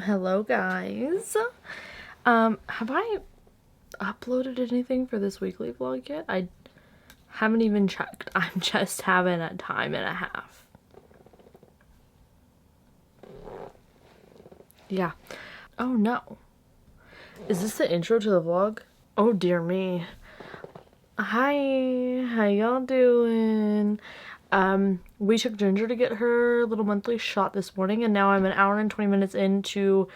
Hello guys. Have I uploaded anything for this weekly vlog yet? I haven't even checked. I'm just having a time and a half. Yeah. Oh no. Is this the intro to the vlog? Oh dear me. Hi, how y'all doing? We took Ginger to get her little monthly shot this morning, and now I'm an hour and 20 minutes into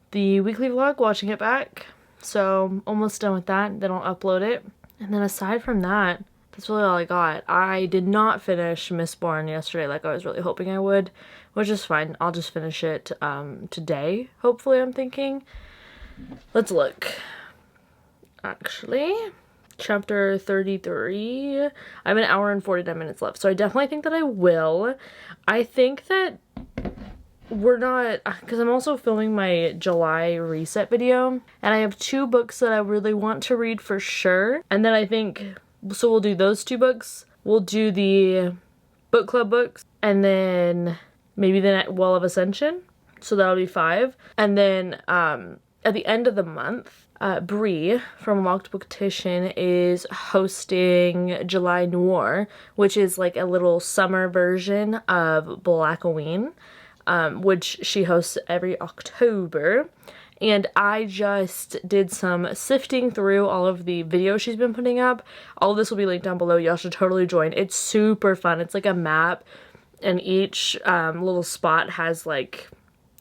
the weekly vlog, watching it back. So I'm almost done with that, then I'll upload it. And then aside from that, that's really all I got. I did not finish Mistborn yesterday like I was really hoping I would, which is fine. I'll just finish it today, hopefully, I'm thinking. Let's look. Actually, chapter 33. I have an hour and 49 minutes left, so I definitely think that I will. I think that we're not, because I'm also filming my July reset video, and I have 2 books that I really want to read for sure, and then I think, so we'll do those 2 books, we'll do the book club books, and then maybe the Wall of Ascension, so that'll be 5, and then at the end of the month, Bree from Locked Booktition is hosting July Noir, which is like a little summer version of Blackoween, which she hosts every October. And I just did some sifting through all of the videos she's been putting up. All of this will be linked down below. Y'all should totally join. It's super fun. It's like a map, and each little spot has, like,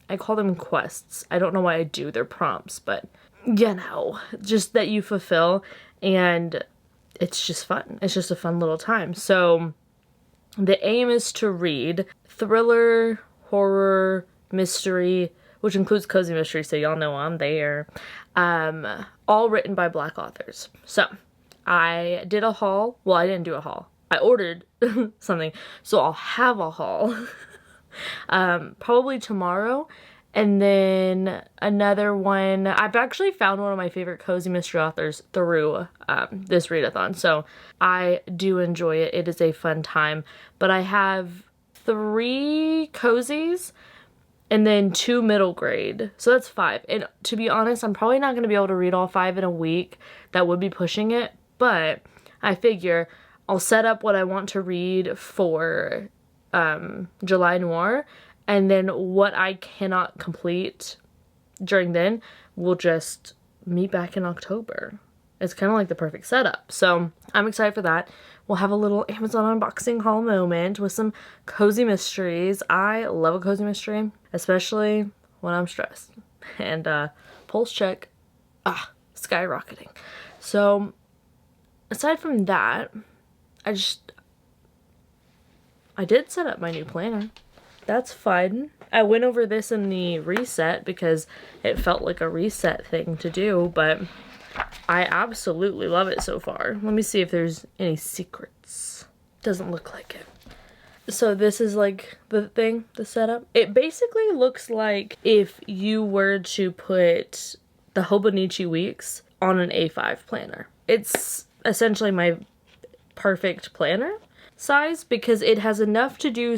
I call them quests. I don't know why I do. They're prompts, but you know, just that you fulfill, and it's just fun. It's just a fun little time. So the aim is to read thriller, horror, mystery, which includes cozy mystery, so y'all know I'm there, all written by Black authors. So I did a haul. Well, I didn't do a haul. I ordered something, so I'll have a haul probably tomorrow. And then another one, I've actually found one of my favorite cozy mystery authors through this readathon, so I do enjoy it. It is a fun time. But I have 3 cozies and then 2 middle grade, so that's 5. And to be honest, I'm probably not going to be able to read all 5 in a week. That would be pushing it, but I figure I'll set up what I want to read for July Noir, and then what I cannot complete during then, we'll just meet back in October. It's kind of like the perfect setup. So I'm excited for that. We'll have a little Amazon unboxing haul moment with some cozy mysteries. I love a cozy mystery, especially when I'm stressed. And pulse check, skyrocketing. So aside from that, I did set up my new planner. That's fun. I went over this in the reset because it felt like a reset thing to do, but I absolutely love it so far. Let me see if there's any secrets. Doesn't look like it. So this is like the thing, the setup. It basically looks like if you were to put the Hobonichi Weeks on an A5 planner. It's essentially my perfect planner size because it has enough to do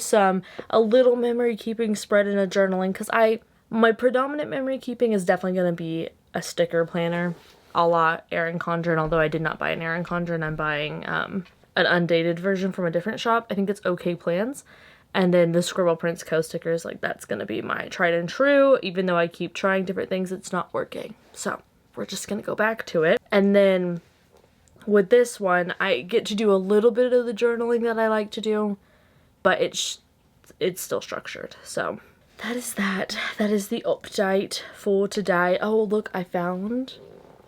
a little memory keeping spread in a journaling, because my predominant memory keeping is definitely going to be a sticker planner a la Erin Condren, although I did not buy an Erin Condren. I'm buying an undated version from a different shop. I think it's OK Plans. And then the Scribble Prints co-stickers, like, that's going to be my tried and true. Even though I keep trying different things, it's not working. So we're just going to go back to it. And then with this one, I get to do a little bit of the journaling that I like to do, but it's it's still structured. So that is that. That is the update for today. Oh, look, I found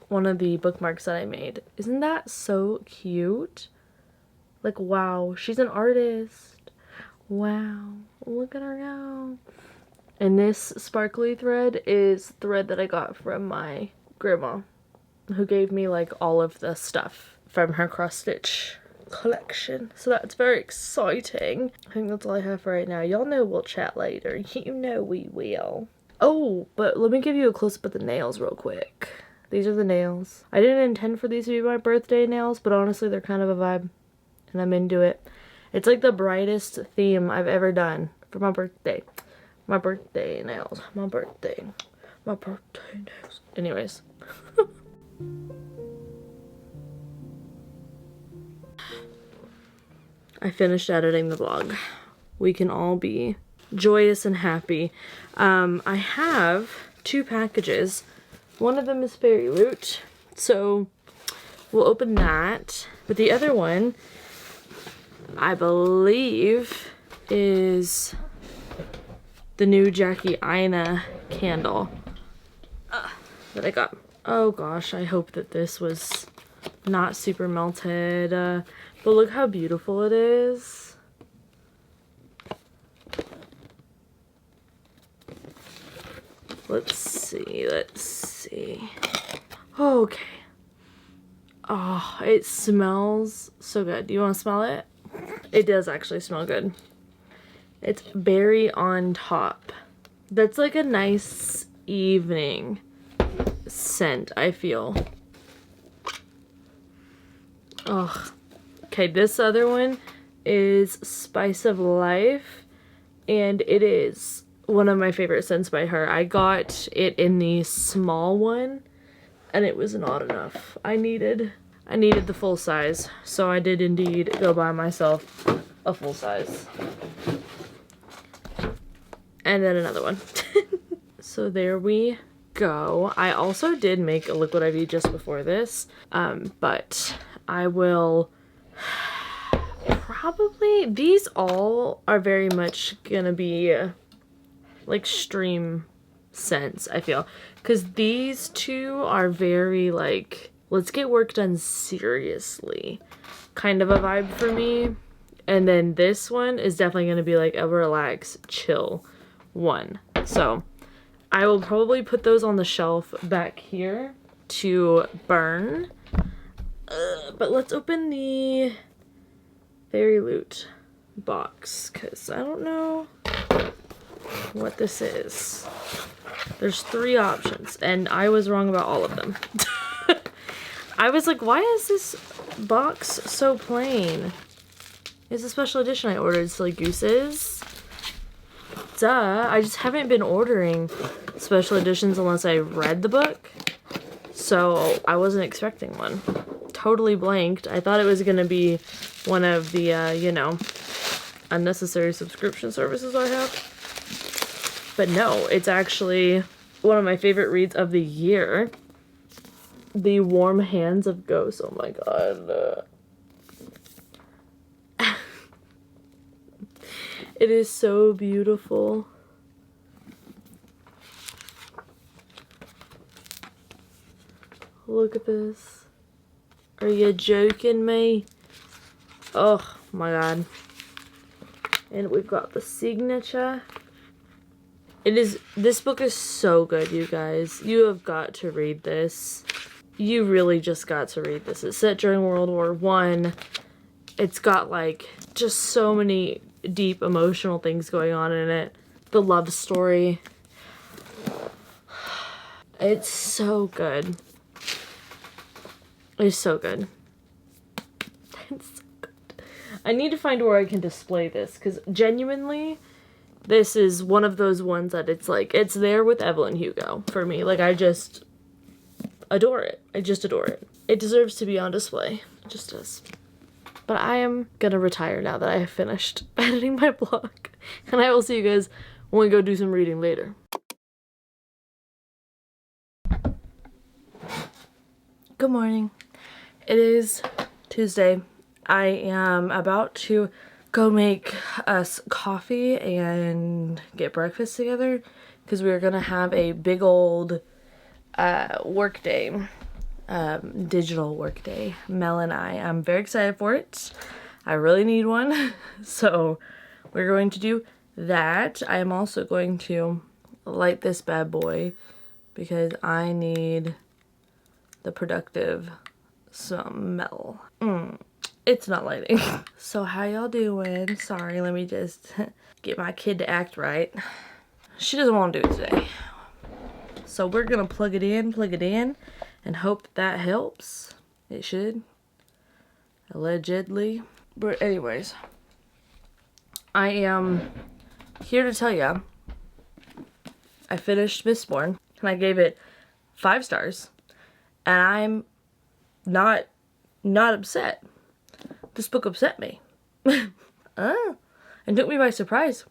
one of the bookmarks that I made. Isn't that so cute? Like, wow, she's an artist. Wow, look at her go. And this sparkly thread is thread that I got from my grandma, who gave me like all of the stuff from her cross stitch collection. So that's very exciting. I think that's all I have for right now. Y'all know we'll chat later. You know we will. Oh, but let me give you a close-up of the nails real quick. These are the nails. I didn't intend for these to be my birthday nails, but honestly they're kind of a vibe and I'm into it. It's like the brightest theme I've ever done for my birthday. My birthday nails. My birthday nails. Anyways. I finished editing the vlog. We can all be joyous and happy. I have 2 packages. One of them is Fairy Loot, so we'll open that. But the other one, I believe, is the new Jackie Aina candle that I got. Oh gosh, I hope that this was not super melted. But look how beautiful it is. Let's see, let's see. Okay. Oh, it smells so good. Do you want to smell it? It does actually smell good. It's berry on top. That's like a nice evening scent, I feel. Oh. Okay, this other one is Spice of Life, and it is one of my favorite scents by her. I got it in the small one, and it was not enough. I needed the full size, so I did indeed go buy myself a full size. And then another one. So there we go. I also did make a liquid IV just before this, but I will probably, these all are very much gonna be like stream scents, I feel, because these 2 are very like, let's get work done seriously kind of a vibe for me. And then this one is definitely gonna be like a relax, chill one. So I will probably put those on the shelf back here to burn. But let's open the Fairy Loot box, because I don't know what this is. There's 3 options, and I was wrong about all of them. I was like, why is this box so plain? It's a special edition I ordered, Silly Gooses. Duh, I just haven't been ordering special editions unless I read the book. So I wasn't expecting one. Totally blanked. I thought it was gonna be one of the, you know, unnecessary subscription services I have. But no, it's actually one of my favorite reads of the year. The Warm Hands of Ghosts. Oh my god. It is so beautiful. Look at this. Are you joking me? Oh my god. And we've got the signature. This book is so good, you guys. You have got to read this. You really just got to read this. It's set during World War I. It's got like just so many deep emotional things going on in it. The love story. It's so good. It's so good. It's so good. I need to find where I can display this, because genuinely, this is one of those ones that it's like, it's there with Evelyn Hugo for me. Like, I just adore it. I just adore it. It deserves to be on display. It just does. But I am gonna retire now that I have finished editing my blog. And I will see you guys when we go do some reading later. Good morning. It is Tuesday. I am about to go make us coffee and get breakfast together because we are gonna have a big old work day, digital work day, Mel and I'm very excited for it. I really need one. So we're going to do that. I am also going to light this bad boy because I need the productive smell. It's not lighting. So how y'all doing? Sorry, let me just get my kid to act right. She doesn't want to do it today. So we're gonna plug it in, and hope that helps. It should. Allegedly. But anyways, I am here to tell ya I finished Mistborn and I gave it 5 stars, and I'm not upset. This book upset me. And took me by surprise.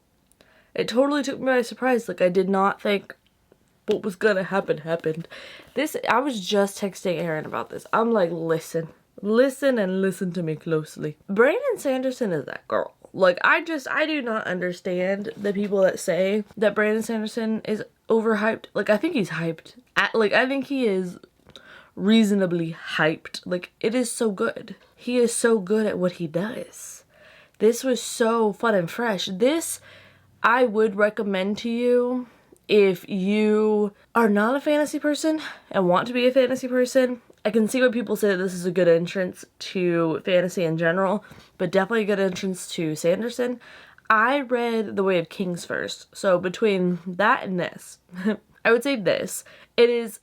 It totally took me by surprise. Like, I did not think what was gonna happen happened. I was just texting Aaron about this. I'm like, listen and listen to me closely. Brandon Sanderson is that girl. Like, I do not understand the people that say that Brandon Sanderson is overhyped. Like, I think he's hyped. I think he is reasonably hyped. Like, it is so good. He is so good at what he does. This was so fun and fresh. This I would recommend to you if you are not a fantasy person and want to be a fantasy person. I can see why people say that this is a good entrance to fantasy in general, but definitely a good entrance to Sanderson. I read The Way of Kings first, so between that and this, I would say this. It is,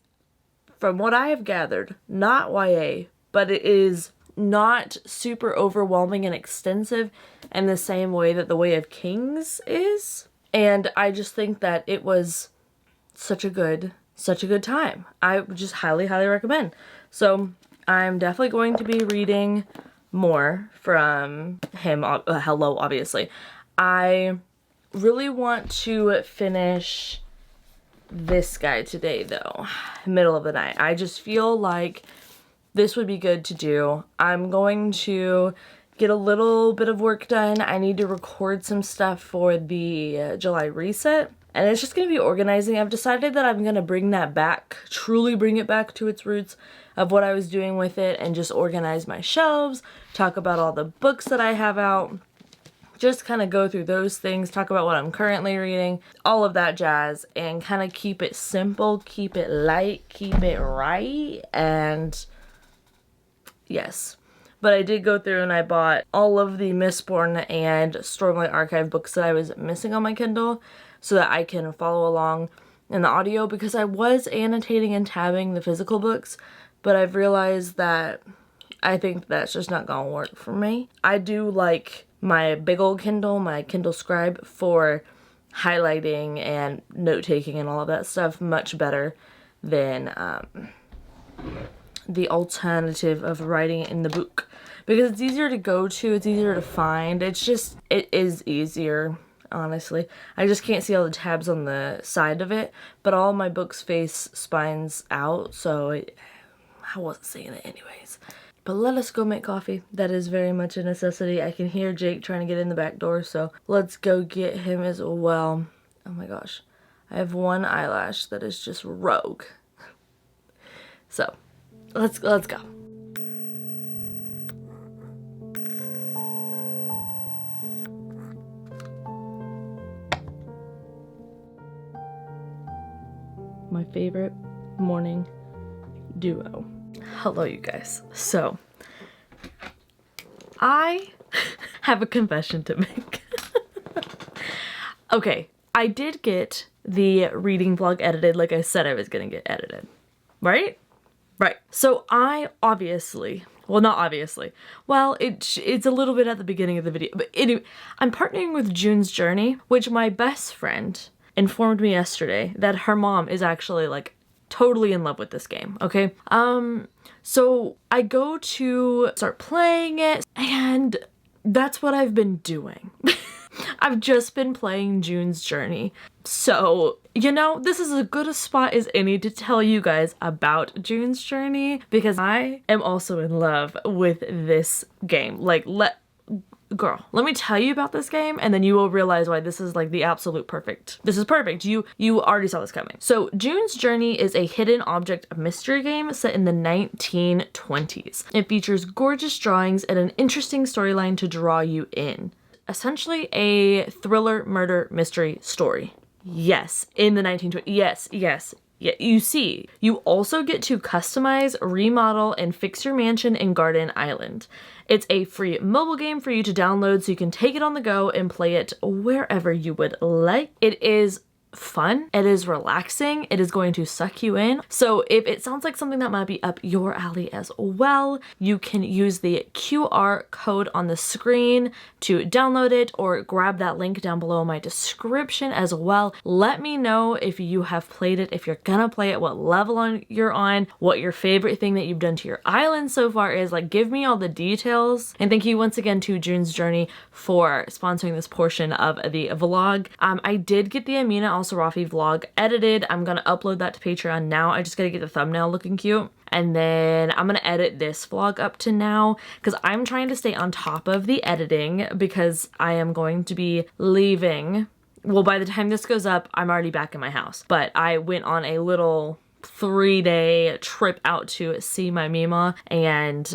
from what I have gathered, not YA, but it is not super overwhelming and extensive in the same way that The Way of Kings is. And I just think that it was such a good time. I would just highly recommend. So I'm definitely going to be reading more from him. Hello, obviously. I really want to finish this guy today though, middle of the night. I just feel like this would be good to do. I'm going to get a little bit of work done. I need to record some stuff for the July reset, and it's just going to be organizing. I've decided that I'm going to bring that back, truly bring it back to its roots of what I was doing with it, and just organize my shelves, talk about all the books that I have out, just kind of go through those things, talk about what I'm currently reading, all of that jazz, and kind of keep it simple, keep it light, keep it right, and yes. But I did go through and I bought all of the Mistborn and Stormlight Archive books that I was missing on my Kindle so that I can follow along in the audio, because I was annotating and tabbing the physical books, but I've realized that I think that's just not gonna work for me. I do like my big old Kindle, my Kindle Scribe, for highlighting and note-taking and all of that stuff much better than the alternative of writing it in the book, because it's easier to go to, it's easier to find, it is easier, honestly. I just can't see all the tabs on the side of it, but all my books face spines out, so I wasn't seeing it anyways. But let us go make coffee. That is very much a necessity. I can hear Jake trying to get in the back door, so let's go get him as well. Oh my gosh, I have one eyelash that is just rogue. So let's go. My favorite morning duo. Hello, you guys. So I have a confession to make. Okay, I did get the reading vlog edited like I said I was gonna get edited, right? Right. So I obviously, well, not obviously, well, it's a little bit at the beginning of the video, but anyway, I'm partnering with June's Journey, which my best friend informed me yesterday that her mom is actually like totally in love with this game, okay? So I go to start playing it, and that's what I've been doing. I've just been playing June's Journey. So, you know, this is as good a spot as any to tell you guys about June's Journey, because I am also in love with this game. Like, girl, let me tell you about this game and then you will realize why this is like the absolute perfect. This is perfect. You already saw this coming. So June's Journey is a hidden object mystery game set in the 1920s. It features gorgeous drawings and an interesting storyline to draw you in. Essentially a thriller murder mystery story. Yes, in the 1920s. Yes, yes. Yeah, you see, you also get to customize, remodel, and fix your mansion in Garden Island. It's a free mobile game for you to download so you can take it on the go and play it wherever you would like. It is fun, it is relaxing, it is going to suck you in. So if it sounds like something that might be up your alley as well, you can use the QR code on the screen to download it or grab that link down below in my description as well. Let me know if you have played it, if you're gonna play it, what level you're on, what your favorite thing that you've done to your island so far is. Like, give me all the details. And thank you once again to June's Journey for sponsoring this portion of the vlog. I did get the Amina Al-Sarafi vlog edited. I'm gonna upload that to Patreon now. I just gotta get the thumbnail looking cute. And then I'm gonna edit this vlog up to now because I'm trying to stay on top of the editing because I am going to be leaving. Well, by the time this goes up, I'm already back in my house. But I went on a little 3-day trip out to see my Mima and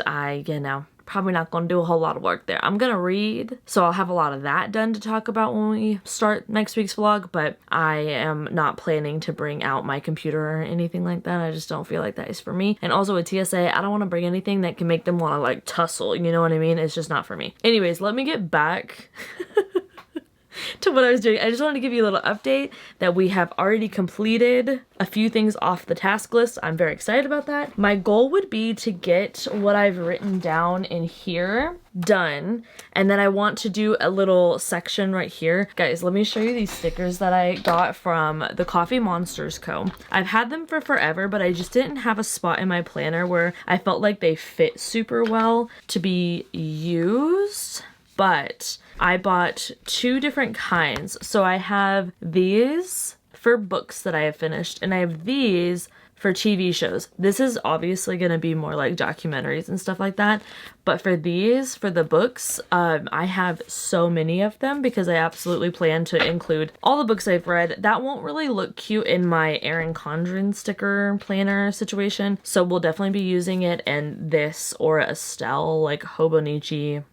probably not gonna do a whole lot of work there. I'm gonna read, so I'll have a lot of that done to talk about when we start next week's vlog, but I am not planning to bring out my computer or anything like that. I just don't feel like that is for me. And also with TSA, I don't want to bring anything that can make them want to like tussle, you know what I mean? It's just not for me. Anyways, let me get back to what I was doing. I just wanted to give you a little update that we have already completed a few things off the task list. I'm very excited about that. My goal would be to get what I've written down in here done, and then I want to do a little section right here. Guys, let me show you these stickers that I got from the Coffee Monsters Co. I've had them for forever, but I just didn't have a spot in my planner where I felt like they fit super well to be used. But I bought 2 different kinds. So I have these for books that I have finished, and I have these for TV shows. This is obviously going to be more like documentaries and stuff like that. But for these, for the books, I have so many of them because I absolutely plan to include all the books I've read. That won't really look cute in my Erin Condren sticker planner situation. So we'll definitely be using it in this Aura Estelle, like Hobonichi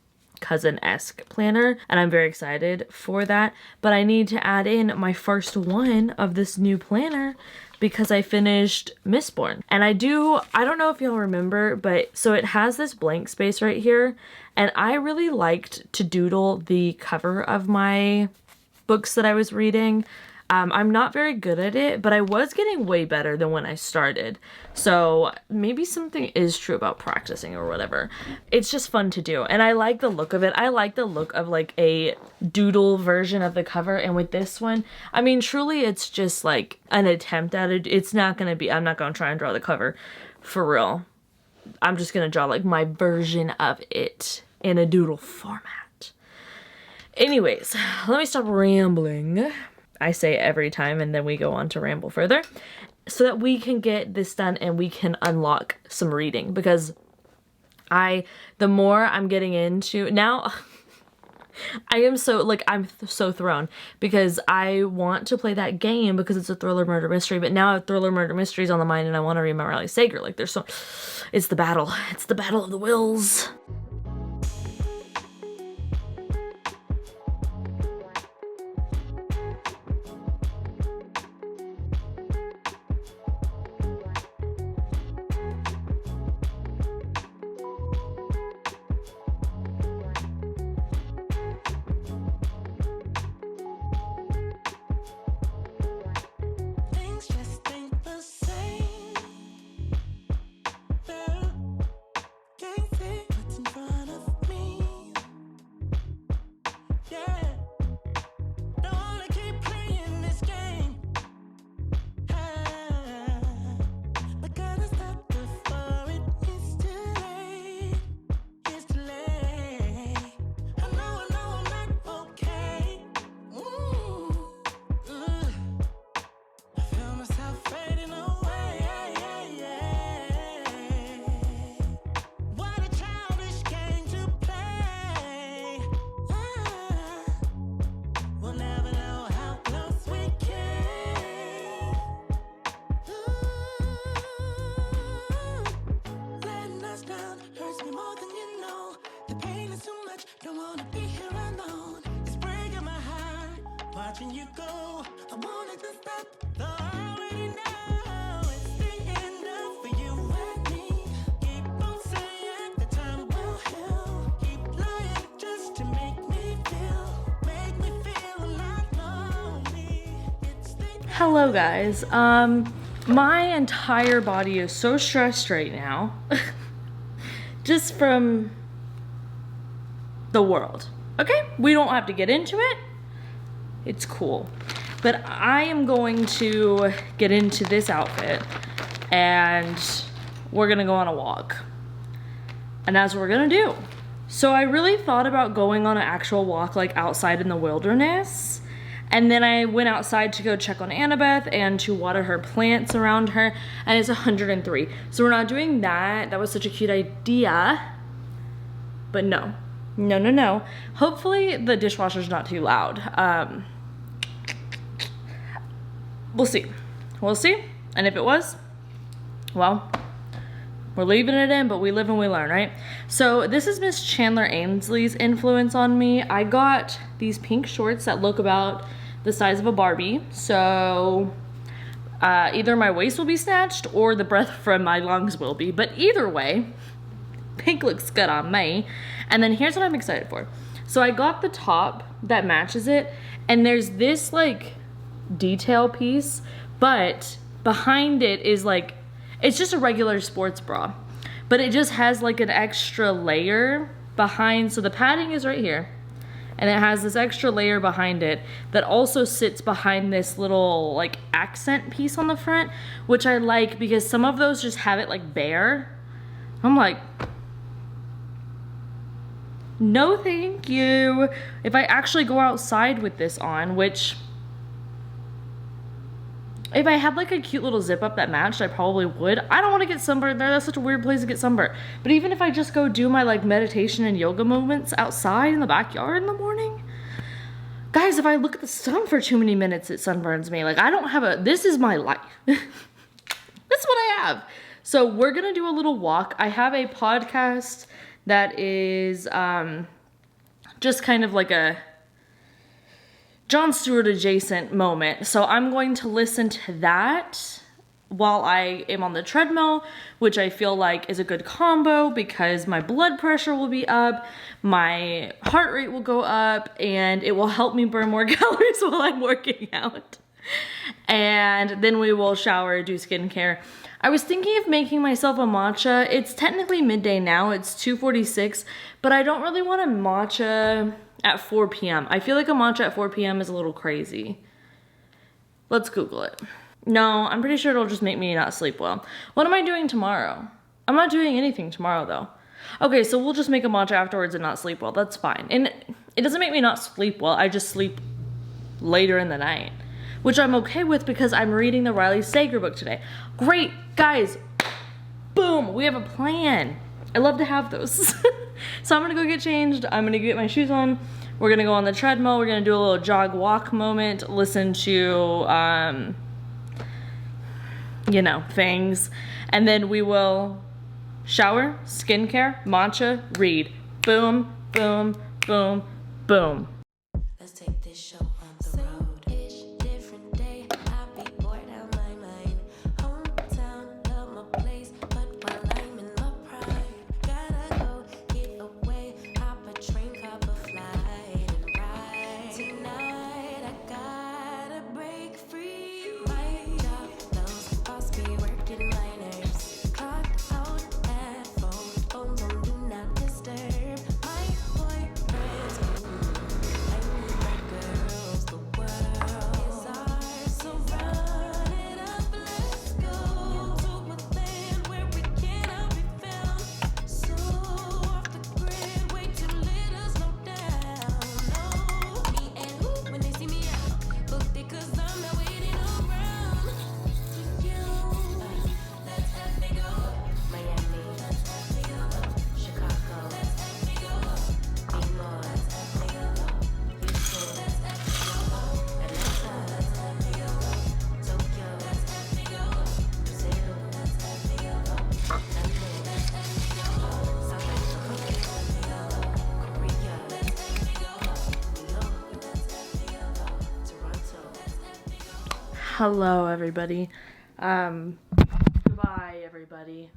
cousin-esque planner, and I'm very excited for that. But I need to add in my first one of this new planner because I finished Mistborn. And I don't know if y'all remember, but so it has this blank space right here, and I really liked to doodle the cover of my books that I was reading. I'm not very good at it, but I was getting way better than when I started. So maybe something is true about practicing or whatever. It's just fun to do. And I like the look of it. I like the look of like a doodle version of the cover. And with this one, I mean, truly it's just like an attempt at it. It's not going to be, I'm not going to try and draw the cover for real. I'm just going to draw like my version of it in a doodle format. Anyways, let me stop rambling. I say every time and then we go on to ramble further so that we can get this done and we can unlock some reading, because the more I'm getting into now, I'm so thrown because I want to play that game because it's a thriller murder mystery, but now thriller murder mystery is on the mind and I want to read my Riley Sager. Like it's the battle of the wills. Don't wanna be here alone. It's breaking my heart. Watching you go. I wanted to stop. Though I already know it's the end of for you and me. Keep on saying the time will heal. Keep lying just to make me feel a lot lonely. It's the Hello guys. My entire body is so stressed right now. Just from the world. Okay? We don't have to get into it. It's cool. But I am going to get into this outfit and we're gonna go on a walk. And that's what we're gonna do. So I really thought about going on an actual walk like outside in the wilderness. And then I went outside to go check on Annabeth and to water her plants around her, and it's 103. So we're not doing that. That was such a cute idea. But no. No. Hopefully the dishwasher's not too loud. We'll see. We'll see. And if it was, well, we're leaving it in, but we live and we learn, right? So this is Miss Chandler Ainsley's influence on me. I got these pink shorts that look about the size of a Barbie. So either my waist will be snatched or the breath from my lungs will be. But either way, pink looks good on me. And then here's what I'm excited for. So I got the top that matches it. And there's this like detail piece, but behind it is like, it's just a regular sports bra, but it just has like an extra layer behind. So the padding is right here and it has this extra layer behind it that also sits behind this little like accent piece on the front, which I like because some of those just have it like bare. I'm like, no thank you. If I actually go outside with this on, which if I had like a cute little zip up that matched, I probably would. I don't want to get sunburned there. That's such a weird place to get sunburned. But even if I just go do my like meditation and yoga movements outside in the backyard in the morning, guys, if I look at the sun for too many minutes, it sunburns me. Like I don't have a, this is my life. This is what I have. So we're going to do a little walk. I have a podcast that is just kind of like a Jon Stewart adjacent moment. So I'm going to listen to that while I am on the treadmill, which I feel like is a good combo because my blood pressure will be up, my heart rate will go up, and it will help me burn more calories while I'm working out. And then we will shower, do skincare. I was thinking of making myself a matcha. It's technically midday now, it's 2:46, but I don't really want a matcha at 4 p.m. I feel like a matcha at 4 p.m. is a little crazy. Let's Google it. No, I'm pretty sure it'll just make me not sleep well. What am I doing tomorrow? I'm not doing anything tomorrow though. Okay, so we'll just make a matcha afterwards and not sleep well. That's fine. And it doesn't make me not sleep well. I just sleep later in the night, which I'm okay with because I'm reading the Riley Sager book today. Great, guys. Boom, we have a plan. I love to have those. So I'm gonna go get changed. I'm gonna get my shoes on. We're gonna go on the treadmill. We're gonna do a little jog walk moment, listen to, you know, things. And then we will shower, skincare, matcha, read. Boom, boom, boom, boom. Let's take this show on the road. Ish, different day. I be bored out my mind. Hometown, love my place, but while I'm in my prime, gotta go get away. Hop a train, hop a flight, and ride. Tonight I gotta break free. My job, those boss be working my nerves. Clock out at 4, phones on do not disturb. My boyfriend's cool. I'm with my girls. Hello, everybody. Goodbye, everybody.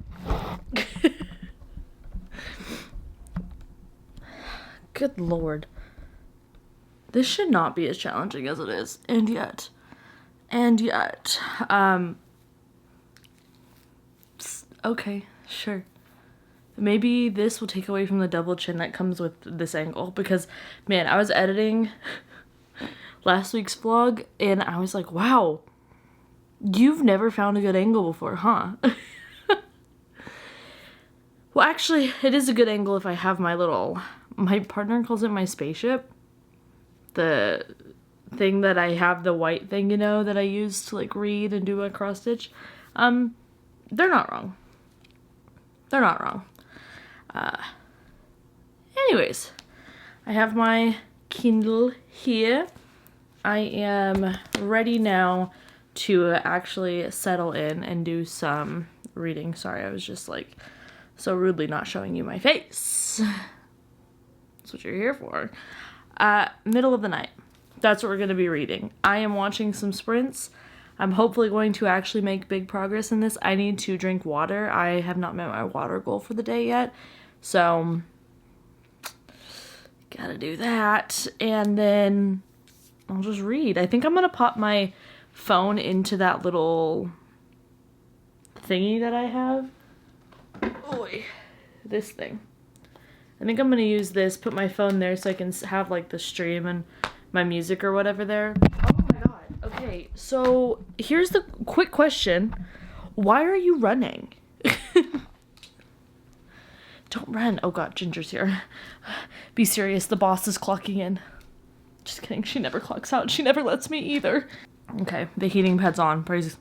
Good Lord. This should not be as challenging as it is. And yet. Okay, sure. Maybe this will take away from the double chin that comes with this angle. Because, man, I was editing last week's vlog, and I was like, wow, you've never found a good angle before, huh? Well, actually, it is a good angle if I have my partner calls it my spaceship. The thing that I have, the white thing, you know, that I use to, like, read and do a cross stitch. They're not wrong. They're not wrong. Anyways, I have my Kindle here. I am ready now to actually settle in and do some reading. Sorry, I was just like so rudely not showing you my face. That's what you're here for. Middle of the night. That's what we're going to be reading. I am watching some sprints. I'm hopefully going to actually make big progress in this. I need to drink water. I have not met my water goal for the day yet. So, gotta do that. And then I'll just read. I think I'm gonna pop my phone into that little thingy that I have. Oy, this thing. I think I'm gonna use this, put my phone there so I can have like the stream and my music or whatever there. Oh my god. Okay, so here's the quick question. Why are you running? Don't run. Oh god, Ginger's here. Be serious, the boss is clocking in. Just kidding, she never clocks out. She never lets me either. Okay, the heating pad's on. Praise.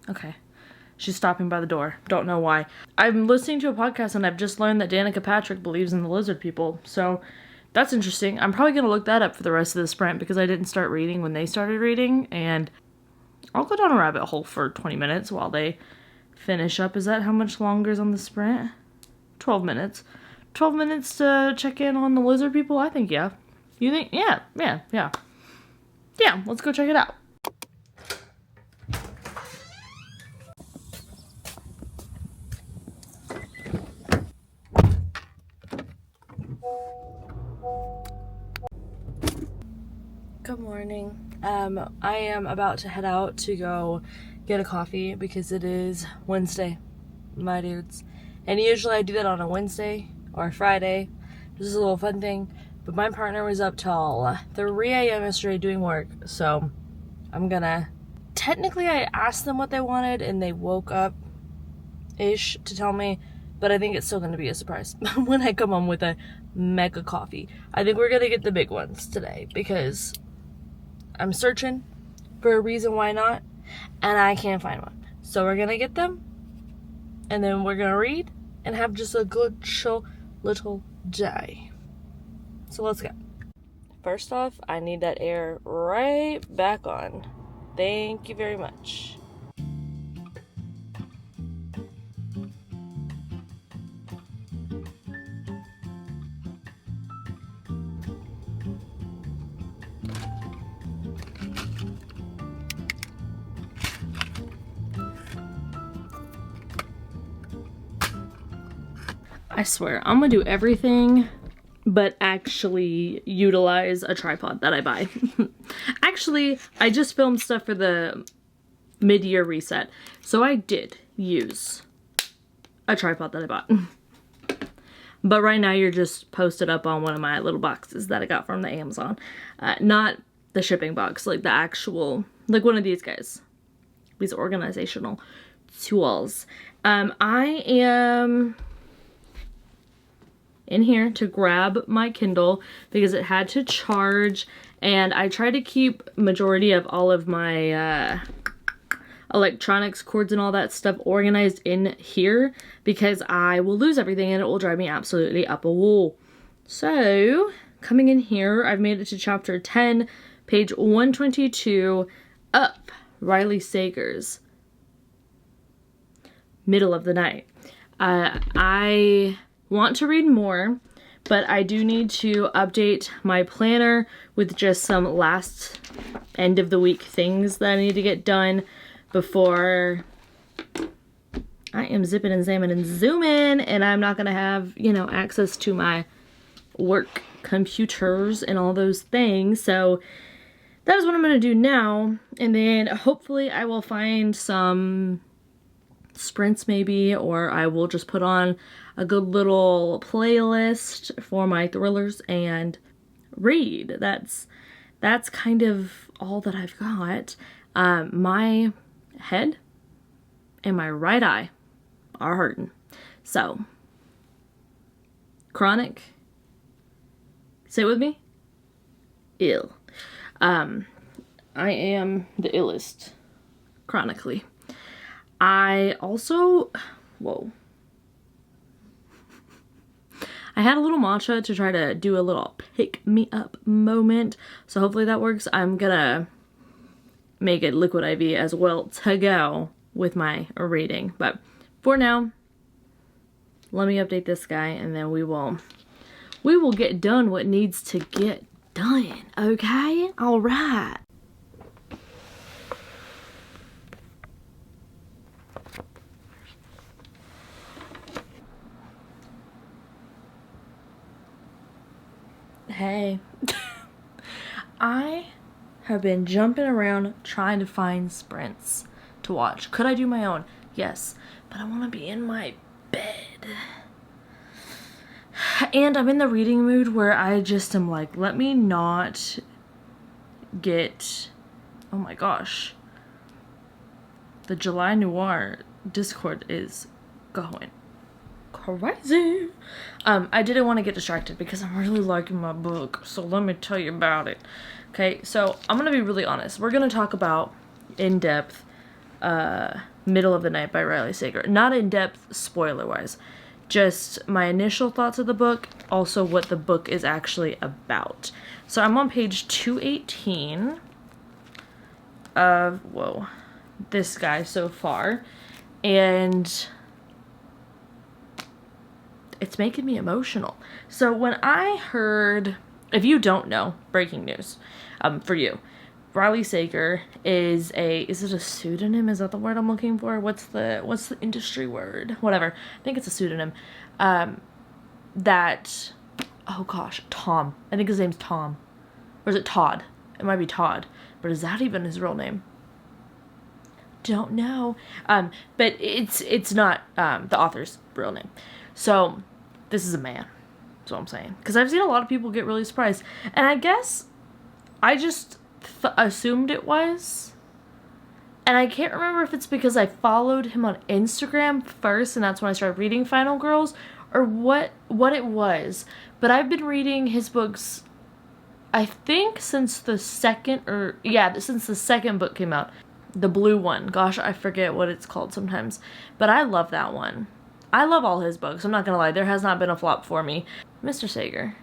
Okay. She's stopping by the door. Don't know why. I'm listening to a podcast and I've just learned that Danica Patrick believes in the lizard people. So that's interesting. I'm probably going to look that up for the rest of the sprint because I didn't start reading when they started reading. And I'll go down a rabbit hole for 20 minutes while they finish up. Is that how much longer is on the sprint? 12 minutes. 12 minutes to check in on the lizard people? I think, yeah. You think? Yeah, let's go check it out. Good morning. I am about to head out to go get a coffee because it is Wednesday, my dudes. And usually I do that on a Wednesday or a Friday. This is a little fun thing. But my partner was up till 3 a.m. yesterday doing work. So I'm gonna... Technically I asked them what they wanted and they woke up-ish to tell me. But I think it's still gonna be a surprise when I come home with a mega coffee. I think we're gonna get the big ones today because I'm searching for a reason why not, and I can't find one. So we're gonna get them, and then we're gonna read, and have just a good, chill, little day. So let's go. First off, I need that air right back on. Thank you very much. I swear, I'm gonna do everything but actually utilize a tripod that I buy. Actually, I just filmed stuff for the mid-year reset, so I did use a tripod that I bought. But right now you're just posted up on one of my little boxes that I got from the Amazon. Not the shipping box, like the actual, like one of these guys. These organizational tools. I am in here to grab my Kindle because it had to charge, and I try to keep majority of all of my electronics, cords and all that stuff organized in here because I will lose everything and it will drive me absolutely up a wall. So coming in here, I've made it to chapter 10, page 122, up Riley Sager's Middle of the Night. I want to read more, but I do need to update my planner with just some last end of the week things that I need to get done before I am zipping and zamming and zooming, and I'm not gonna have, you know, access to my work computers and all those things. So that is what I'm gonna do now, and then hopefully I will find some sprints maybe, or I will just put on a good little playlist for my thrillers and read. That's kind of all that I've got. My head and my right eye are hurting. So, chronic, say it with me, ill. I am the illest chronically. I also, whoa. I had a little matcha to try to do a little pick me up moment. So hopefully that works. I'm gonna make it liquid IV as well to go with my reading. But for now, let me update this guy and then we will get done what needs to get done. Okay? All right. Hey. I have been jumping around trying to find sprints to watch. Could I do my own? Yes. But I want to be in my bed. And I'm in the reading mood where I just am like, let me not get... Oh my gosh. The July Noir Discord is going crazy. I didn't want to get distracted because I'm really liking my book, so let me tell you about it. Okay, so I'm gonna be really honest. We're gonna talk about in depth Middle of the Night by Riley Sager. Not in depth spoiler wise, just my initial thoughts of the book, also what the book is actually about. So I'm on page 218 of this guy so far, and it's making me emotional. So when I heard, if you don't know, breaking news, for you, Riley Sager is it a pseudonym? Is that the word I'm looking for? What's the industry word? Whatever. I think it's a pseudonym. Oh gosh, Tom. I think his name's Tom. Or is it Todd? It might be Todd. But is that even his real name? Don't know. But it's not the author's real name. So this is a man. That's what I'm saying. Because I've seen a lot of people get really surprised. And I guess I just assumed it was. And I can't remember if it's because I followed him on Instagram first and that's when I started reading Final Girls, or what it was. But I've been reading his books, I think since the second book came out. The blue one. Gosh, I forget what it's called sometimes. But I love that one. I love all his books. I'm not gonna lie. There has not been a flop for me. Mr. Sager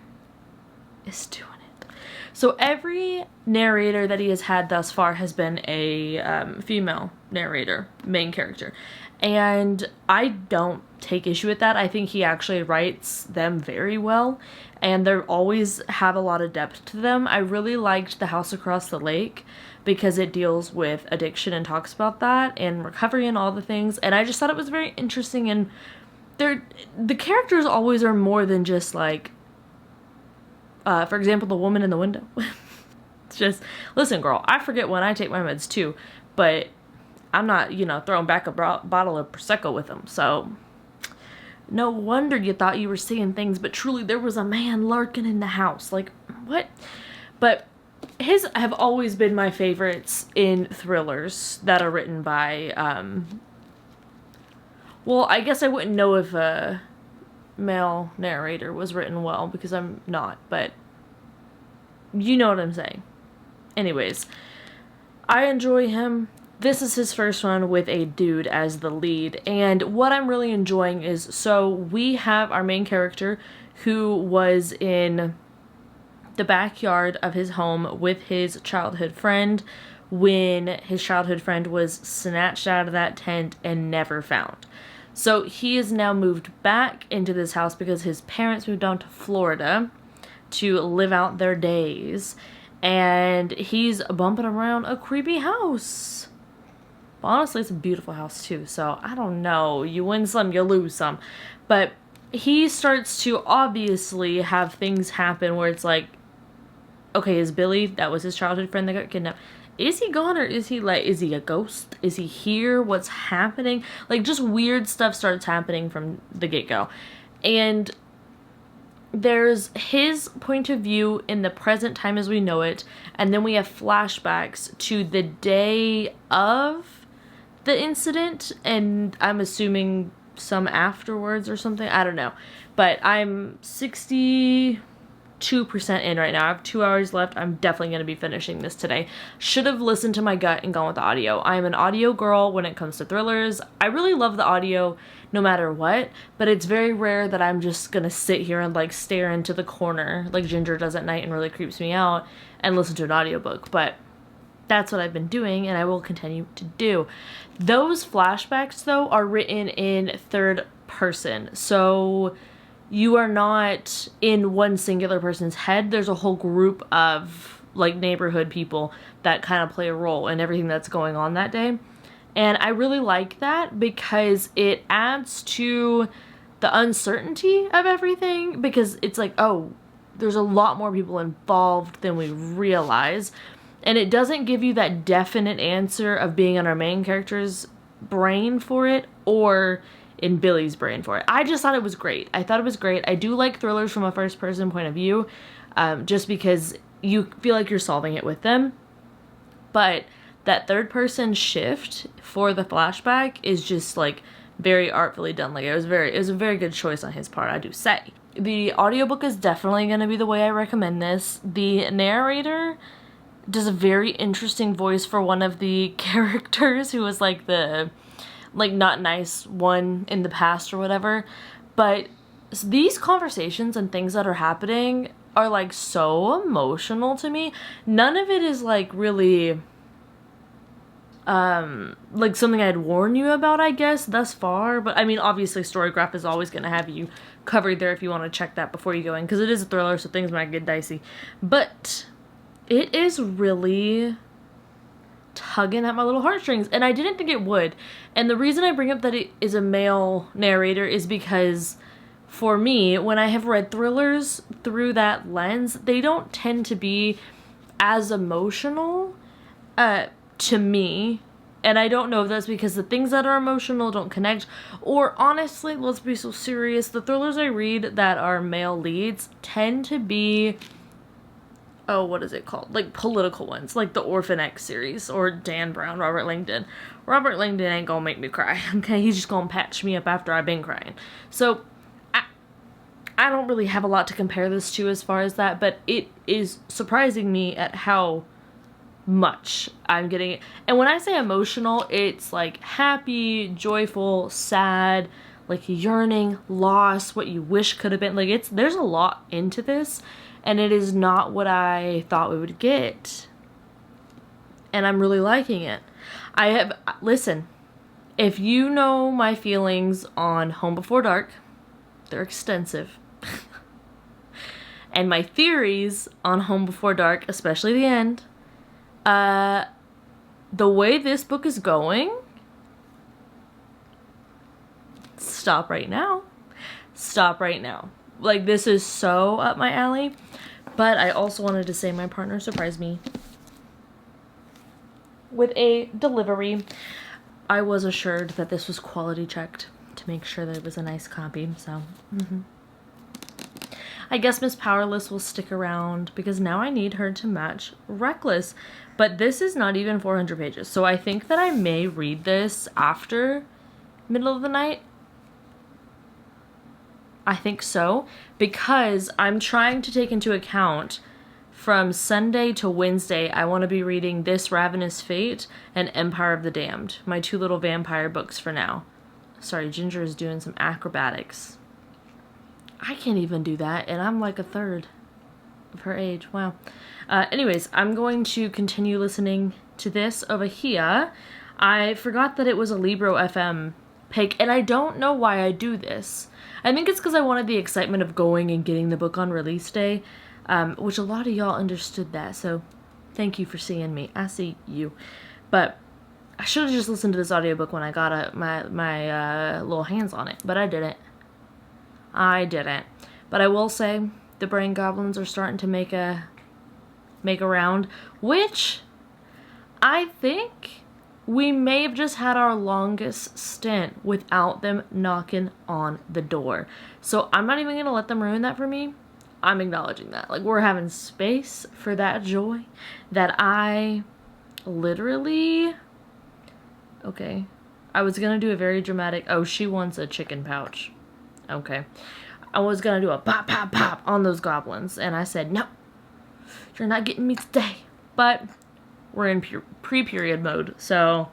is doing it. So every narrator that he has had thus far has been a female narrator, main character. And I don't take issue with that. I think he actually writes them very well. And they always have a lot of depth to them. I really liked The House Across the Lake because it deals with addiction and talks about that and recovery and all the things. And I just thought it was very interesting, and the characters always are more than just like, for example, the woman in the window. It's just, listen girl, I forget when I take my meds too, but I'm not, throwing back a bottle of Prosecco with them. So no wonder you thought you were seeing things, but truly there was a man lurking in the house. Like, what? But his have always been my favorites in thrillers that are written by, well, I guess I wouldn't know if a male narrator was written well because I'm not, but you know what I'm saying. Anyways, I enjoy him. This is his first one with a dude as the lead, and what I'm really enjoying is, so we have our main character who was in the backyard of his home with his childhood friend when his childhood friend was snatched out of that tent and never found. So he is now moved back into this house because his parents moved down to Florida to live out their days. And he's bumping around a creepy house. But honestly, it's a beautiful house too. So I don't know. You win some, you lose some. But he starts to obviously have things happen where it's like, okay, is Billy, that was his childhood friend that got kidnapped, is he gone, or is he a ghost? Is he here? What's happening? Like, just weird stuff starts happening from the get-go. And there's his point of view in the present time as we know it, and then we have flashbacks to the day of the incident, and I'm assuming some afterwards or something. I don't know. But I'm 62% in right now. I have 2 hours left. I'm definitely going to be finishing this today. Should have listened to my gut and gone with the audio. I am an audio girl when it comes to thrillers. I really love the audio no matter what, but it's very rare that I'm just going to sit here and like stare into the corner like Ginger does at night and really creeps me out and listen to an audiobook. But that's what I've been doing, and I will continue to do. Those flashbacks, though, are written in third person. So you are not in one singular person's head. There's a whole group of, like, neighborhood people that kind of play a role in everything that's going on that day. And I really like that because it adds to the uncertainty of everything, because it's like, oh, there's a lot more people involved than we realize. And it doesn't give you that definite answer of being in our main character's brain for it or in Billy's brain for it. I just thought it was great. I thought it was great. I do like thrillers from a first person point of view, just because you feel like you're solving it with them. But that third person shift for the flashback is just like very artfully done. Like it was a very good choice on his part, I do say. The audiobook is definitely going to be the way I recommend this. The narrator does a very interesting voice for one of the characters who was like the not nice one in the past or whatever. But these conversations and things that are happening are like so emotional to me. None of it is like really like something I'd warn you about, I guess, thus far. But I mean, obviously Storygraph is always going to have you covered there if you want to check that before you go in, because it is a thriller, so things might get dicey. But it is really tugging at my little heartstrings, and I didn't think it would. And the reason I bring up that it is a male narrator is because for me, when I have read thrillers through that lens, they don't tend to be as emotional to me. And I don't know if that's because the things that are emotional don't connect, or honestly, let's be so serious, the thrillers I read that are male leads tend to be, oh, what is it called? Like political ones, like the Orphan X series or Dan Brown, Robert Langdon. Robert Langdon ain't gonna make me cry, okay? He's just gonna patch me up after I've been crying. So I don't really have a lot to compare this to as far as that, but it is surprising me at how much I'm getting. And when I say emotional, it's like happy, joyful, sad, like yearning, loss, what you wish could have been. Like there's a lot into this. And it is not what I thought we would get. And I'm really liking it. Listen, if you know my feelings on Home Before Dark, they're extensive. And my theories on Home Before Dark, especially the end, the way this book is going, stop right now. Stop right now. Like, this is so up my alley. But I also wanted to say my partner surprised me with a delivery. I was assured that this was quality checked to make sure that it was a nice copy. So, I guess Miss Powerless will stick around because now I need her to match Reckless. But this is not even 400 pages. So I think that I may read this after middle of the night. I think so, because I'm trying to take into account from Sunday to Wednesday, I want to be reading This Ravenous Fate and Empire of the Damned, my two little vampire books for now. Sorry, Ginger is doing some acrobatics. I can't even do that, and I'm like a third of her age. Wow. Anyways, I'm going to continue listening to this over here. I forgot that it was a Libro FM pick, and I don't know why I do this. I think it's because I wanted the excitement of going and getting the book on release day, which a lot of y'all understood that, so thank you for seeing me. I see you. But I should have just listened to this audiobook when I got my little hands on it, but I didn't. But I will say the brain goblins are starting to make a round, which I think we may have just had our longest stint without them knocking on the door. So I'm not even going to let them ruin that for me. I'm acknowledging that. Like, we're having space for that joy that I literally... Okay. I was going to do a very dramatic... Oh, she wants a chicken pouch. Okay. I was going to do a pop, pop, pop on those goblins. And I said, no. You're not getting me today. But... we're in pre-period mode, so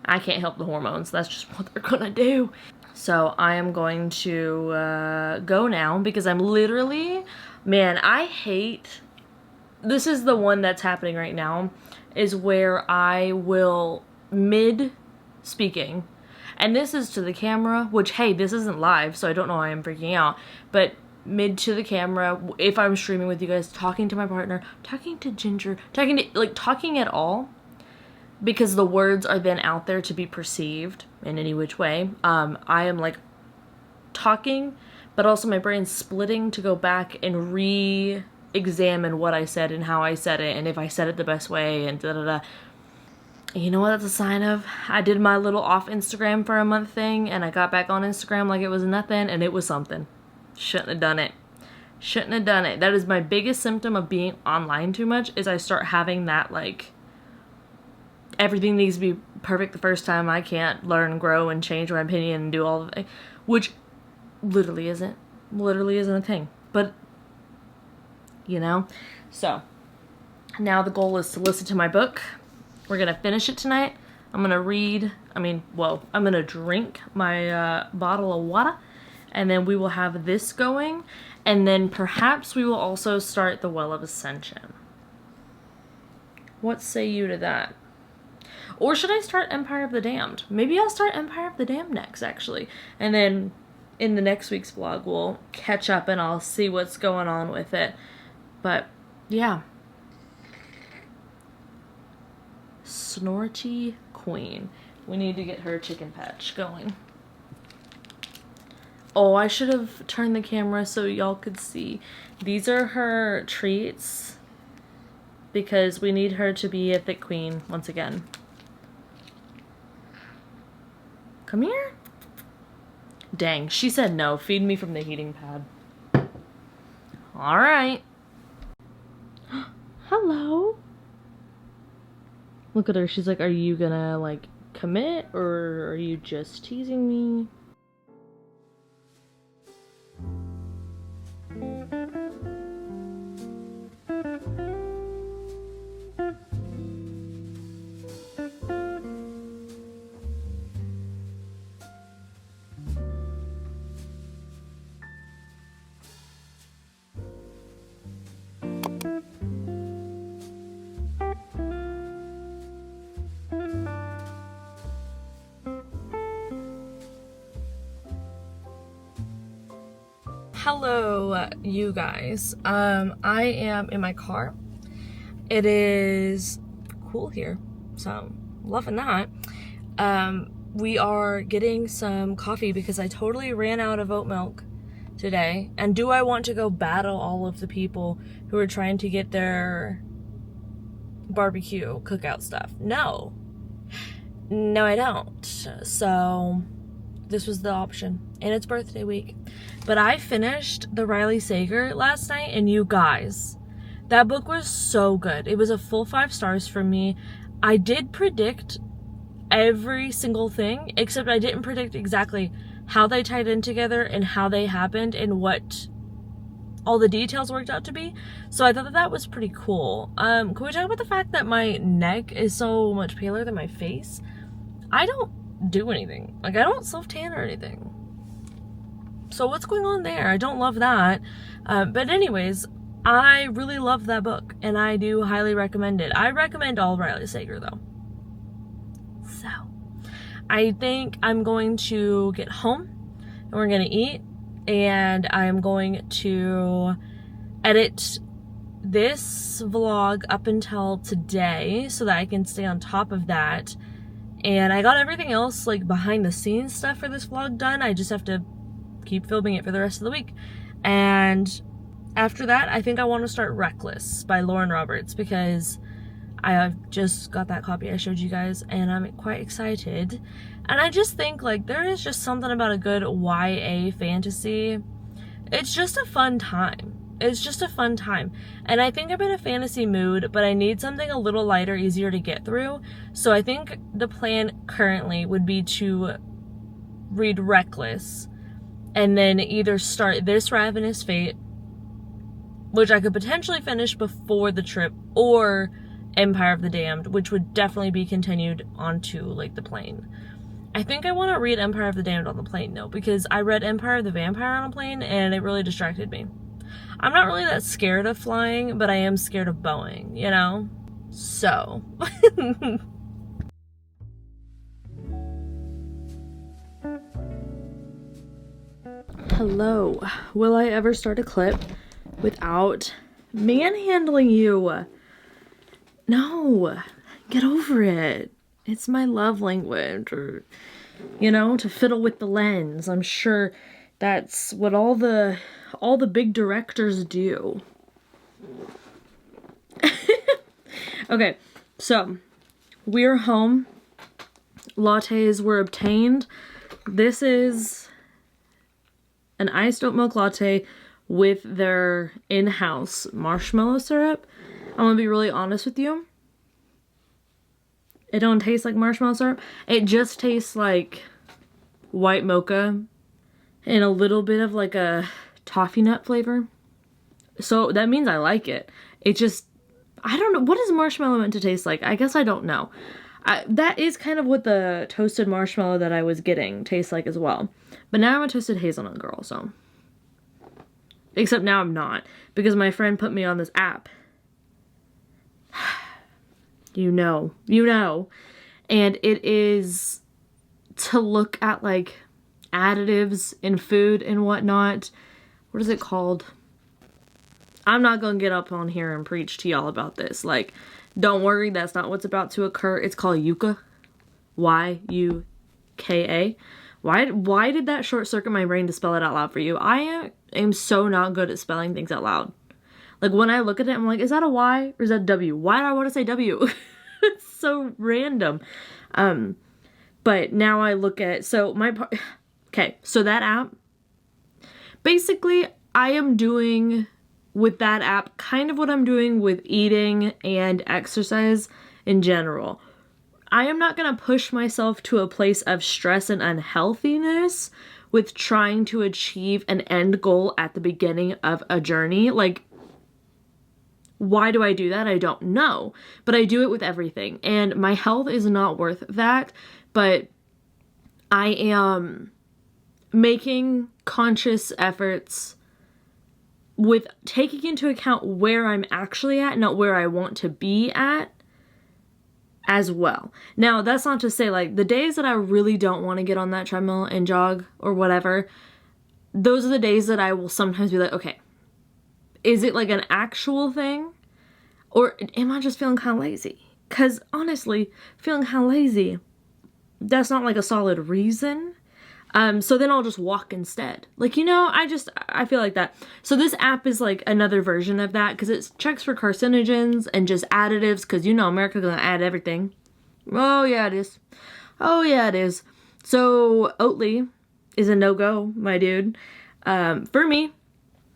I can't help the hormones. That's just what they're gonna do. So I am going to go now because I'm literally, man, I hate, this is the one that's happening right now, is where I will mid-speaking, and this is to the camera, which, hey, this isn't live, so I don't know why I'm freaking out, but mid to the camera, if I'm streaming with you guys, talking to my partner, talking to Ginger, talking at all, because the words are then out there to be perceived in any which way. I am like talking, but also my brain's splitting to go back and re-examine what I said and how I said it, and if I said it the best way, and da-da-da. You know what that's a sign of? I did my little off Instagram for a month thing, and I got back on Instagram like it was nothing, and it was something. Shouldn't have done it. Shouldn't have done it. That is my biggest symptom of being online too much, is I start having that, like, everything needs to be perfect the first time. I can't learn, grow, and change my opinion and do all of it, which literally isn't a thing. But, you know? So, now the goal is to listen to my book. We're going to finish it tonight. I'm going to I'm going to drink my bottle of water. And then we will have this going. And then perhaps we will also start the Well of Ascension. What say you to that? Or should I start Empire of the Damned? Maybe I'll start Empire of the Damned next, actually. And then in the next week's vlog, we'll catch up and I'll see what's going on with it. But, yeah. Snorty Queen. We need to get her chicken patch going. Oh, I should have turned the camera so y'all could see. These are her treats because we need her to be a thick queen once again. Come here. Dang, she said no. Feed me from the heating pad. All right. Hello. Look at her. She's like, are you gonna, like, commit or are you just teasing me? Hello, you guys. I am in my car. It is cool here, so I'm loving that. We are getting some coffee because I totally ran out of oat milk today. And do I want to go battle all of the people who are trying to get their barbecue cookout stuff? No. No, I don't. So this was the option. And it's birthday week. But I finished the Riley Sager last night, and you guys, that book was so good. It was a full 5 stars for me. I did predict every single thing, except I didn't predict exactly how they tied in together and how they happened and what all the details worked out to be. So I thought that was pretty cool. Can we talk about the fact that my neck is so much paler than my face? I don't do anything. Like, I don't self-tan or anything. So what's going on there? I don't love that. But anyways, I really love that book, and I do highly recommend it. I recommend all Riley Sager, though. So, I think I'm going to get home and we're gonna eat, and I'm going to edit this vlog up until today so that I can stay on top of that. And I got everything else, like behind the scenes stuff for this vlog done. I just have to keep filming it for the rest of the week. And after that, I think I want to start Reckless by Lauren Roberts, because I have just got that copy I showed you guys and I'm quite excited. And I just think like there is just something about a good YA fantasy. It's just a fun time. It's just a fun time. And I think I'm in a fantasy mood, but I need something a little lighter, easier to get through. So I think the plan currently would be to read Reckless and then either start this Ravenous Fate, which I could potentially finish before the trip, or Empire of the Damned, which would definitely be continued onto like the plane. I think I want to read Empire of the Damned on the plane though, because I read Empire of the Vampire on a plane and it really distracted me. I'm not really that scared of flying, but I am scared of Boeing, you know? So. Hello. Will I ever start a clip without manhandling you? No. Get over it. It's my love language, or, you know, to fiddle with the lens. I'm sure that's what all the big directors do. Okay, so we're home. Lattes were obtained. This is an iced oat milk latte with their in-house marshmallow syrup. I'm gonna be really honest with you. It don't taste like marshmallow syrup. It just tastes like white mocha and a little bit of like a toffee nut flavor. So that means I like it. It just, I don't know. What is marshmallow meant to taste like? I guess I don't know. That is kind of what the toasted marshmallow that I was getting tastes like as well. But now I'm a toasted hazelnut girl, so. Except now I'm not, because my friend put me on this app. You know. And it is to look at like additives in food and whatnot. What is it called? I'm not gonna get up on here and preach to y'all about this. Like, don't worry, that's not what's about to occur. It's called Yucca. Y-U-K-A. Why did that short circuit my brain to spell it out loud for you? I am so not good at spelling things out loud. Like, when I look at it, I'm like, is that a Y or is that a W? Why do I want to say W? It's so random. But now I look at, so that app, basically I am doing with that app kind of what I'm doing with eating and exercise in general. I am not going to push myself to a place of stress and unhealthiness with trying to achieve an end goal at the beginning of a journey. Like, why do I do that? I don't know. But I do it with everything. And my health is not worth that. But I am making conscious efforts with taking into account where I'm actually at, not where I want to be at as well. Now, that's not to say, like, the days that I really don't want to get on that treadmill and jog or whatever, those are the days that I will sometimes be like, okay, is it like an actual thing? Or am I just feeling kind of lazy? Because honestly, feeling kind of lazy, that's not like a solid reason. So then I'll just walk instead. Like, you know, I feel like that. So this app is like another version of that, because it checks for carcinogens and just additives, because you know America's gonna add everything. Oh yeah, it is. Oh yeah, it is. So Oatly is a no-go, my dude. For me.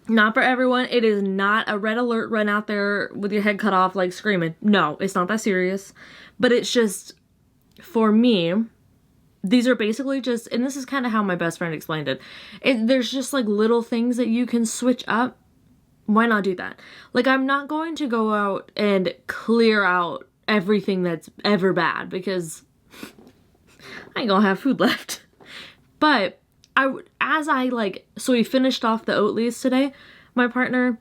Not for everyone. It is not a red alert run out there with your head cut off like screaming. No, it's not that serious. But it's just, for me, these are basically just, and this is kind of how my best friend explained it. There's just like little things that you can switch up. Why not do that? Like, I'm not going to go out and clear out everything that's ever bad, because I ain't gonna have food left. But so we finished off the Oatleys today. My partner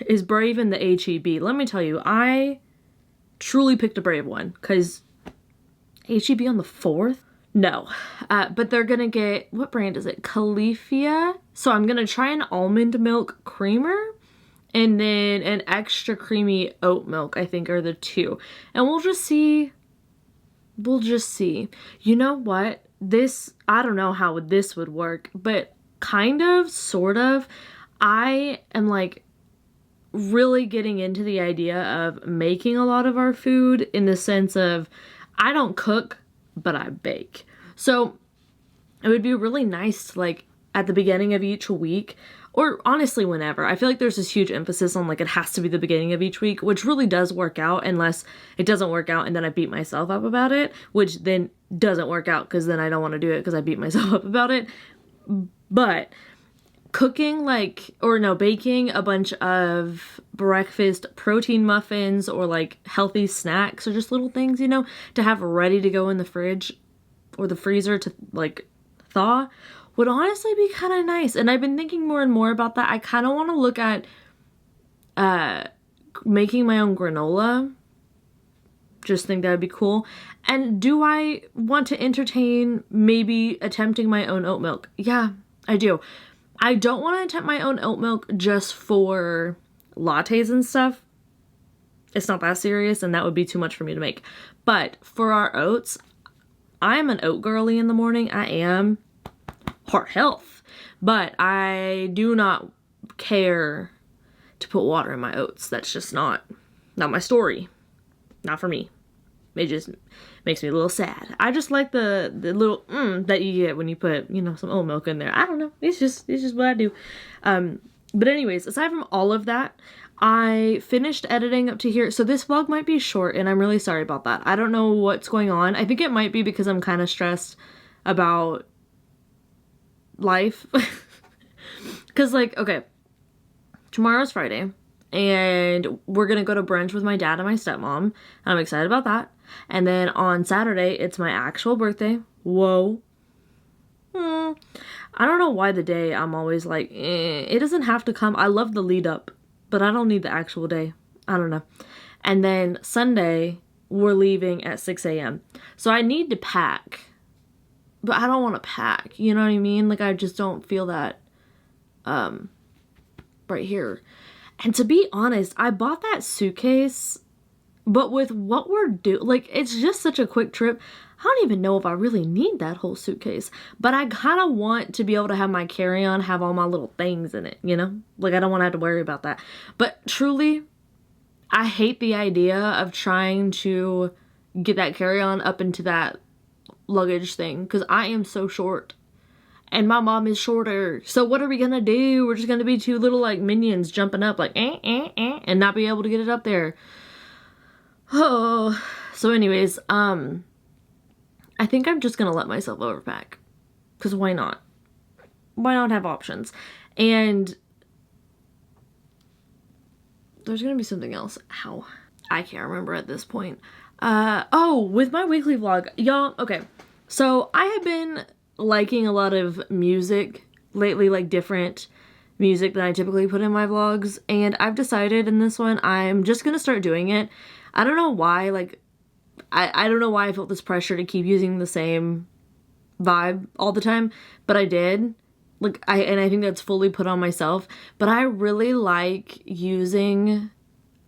is brave in the HEB. Let me tell you, I truly picked a brave one, because HEB on the 4th? No. But they're gonna get, what brand is it? Califia. So I'm gonna try an almond milk creamer and then an extra creamy oat milk, I think, are the two. And we'll just see. We'll just see. You know what? This, I don't know how this would work, but kind of, sort of, I am like really getting into the idea of making a lot of our food, in the sense of I don't cook, but I bake. So it would be really nice to, like, at the beginning of each week, or honestly whenever, I feel like there's this huge emphasis on like it has to be the beginning of each week, which really does work out unless it doesn't work out and then I beat myself up about it, which then doesn't work out because then I don't want to do it because I beat myself up about it. But cooking, like, or no, baking a bunch of breakfast protein muffins or like healthy snacks or just little things, you know, to have ready to go in the fridge or the freezer to like thaw would honestly be kind of nice. And I've been thinking more and more about that. I kind of want to look at making my own granola. Just think that would be cool. And do I want to entertain maybe attempting my own oat milk? Yeah, I do. I don't want to attempt my own oat milk just for lattes and stuff. It's not that serious and that would be too much for me to make. But for our oats, I'm an oat girly in the morning. I am. Heart health. But I do not care to put water in my oats. That's just not my story. Not for me. It just makes me a little sad. I just like the little that you get when you put, you know, some oat milk in there. I don't know. It's just what I do. But anyways, aside from all of that, I finished editing up to here. So this vlog might be short and I'm really sorry about that. I don't know what's going on. I think it might be because I'm kind of stressed about life. Because like, okay, tomorrow's Friday and we're gonna go to brunch with my dad and my stepmom. I'm excited about that. And then on Saturday, it's my actual birthday. Whoa. I don't know why the day I'm always like, it doesn't have to come. I love the lead up, but I don't need the actual day. I don't know. And then Sunday, we're leaving at 6 a.m. So I need to pack, but I don't want to pack. You know what I mean? Like, I just don't feel that right here. And to be honest, I bought that suitcase, but with what we're doing, like, it's just such a quick trip. I don't even know if I really need that whole suitcase, but I kind of want to be able to have my carry-on have all my little things in it, you know? Like, I don't want to have to worry about that. But truly, I hate the idea of trying to get that carry-on up into that luggage thing, because I am so short. And my mom is shorter. So what are we gonna do? We're just gonna be two little, like, minions jumping up, like, and not be able to get it up there. Oh. So anyways, I think I'm just gonna let myself overpack. Because why not? Why not have options? And there's gonna be something else. Ow. I can't remember at this point. Oh, with my weekly vlog. Y'all, okay. So I have been liking a lot of music lately, like different music that I typically put in my vlogs. And I've decided in this one, I'm just gonna start doing it. I don't know why, like, I don't know why I felt this pressure to keep using the same vibe all the time, but I did. Like, I think that's fully put on myself, but I really like using,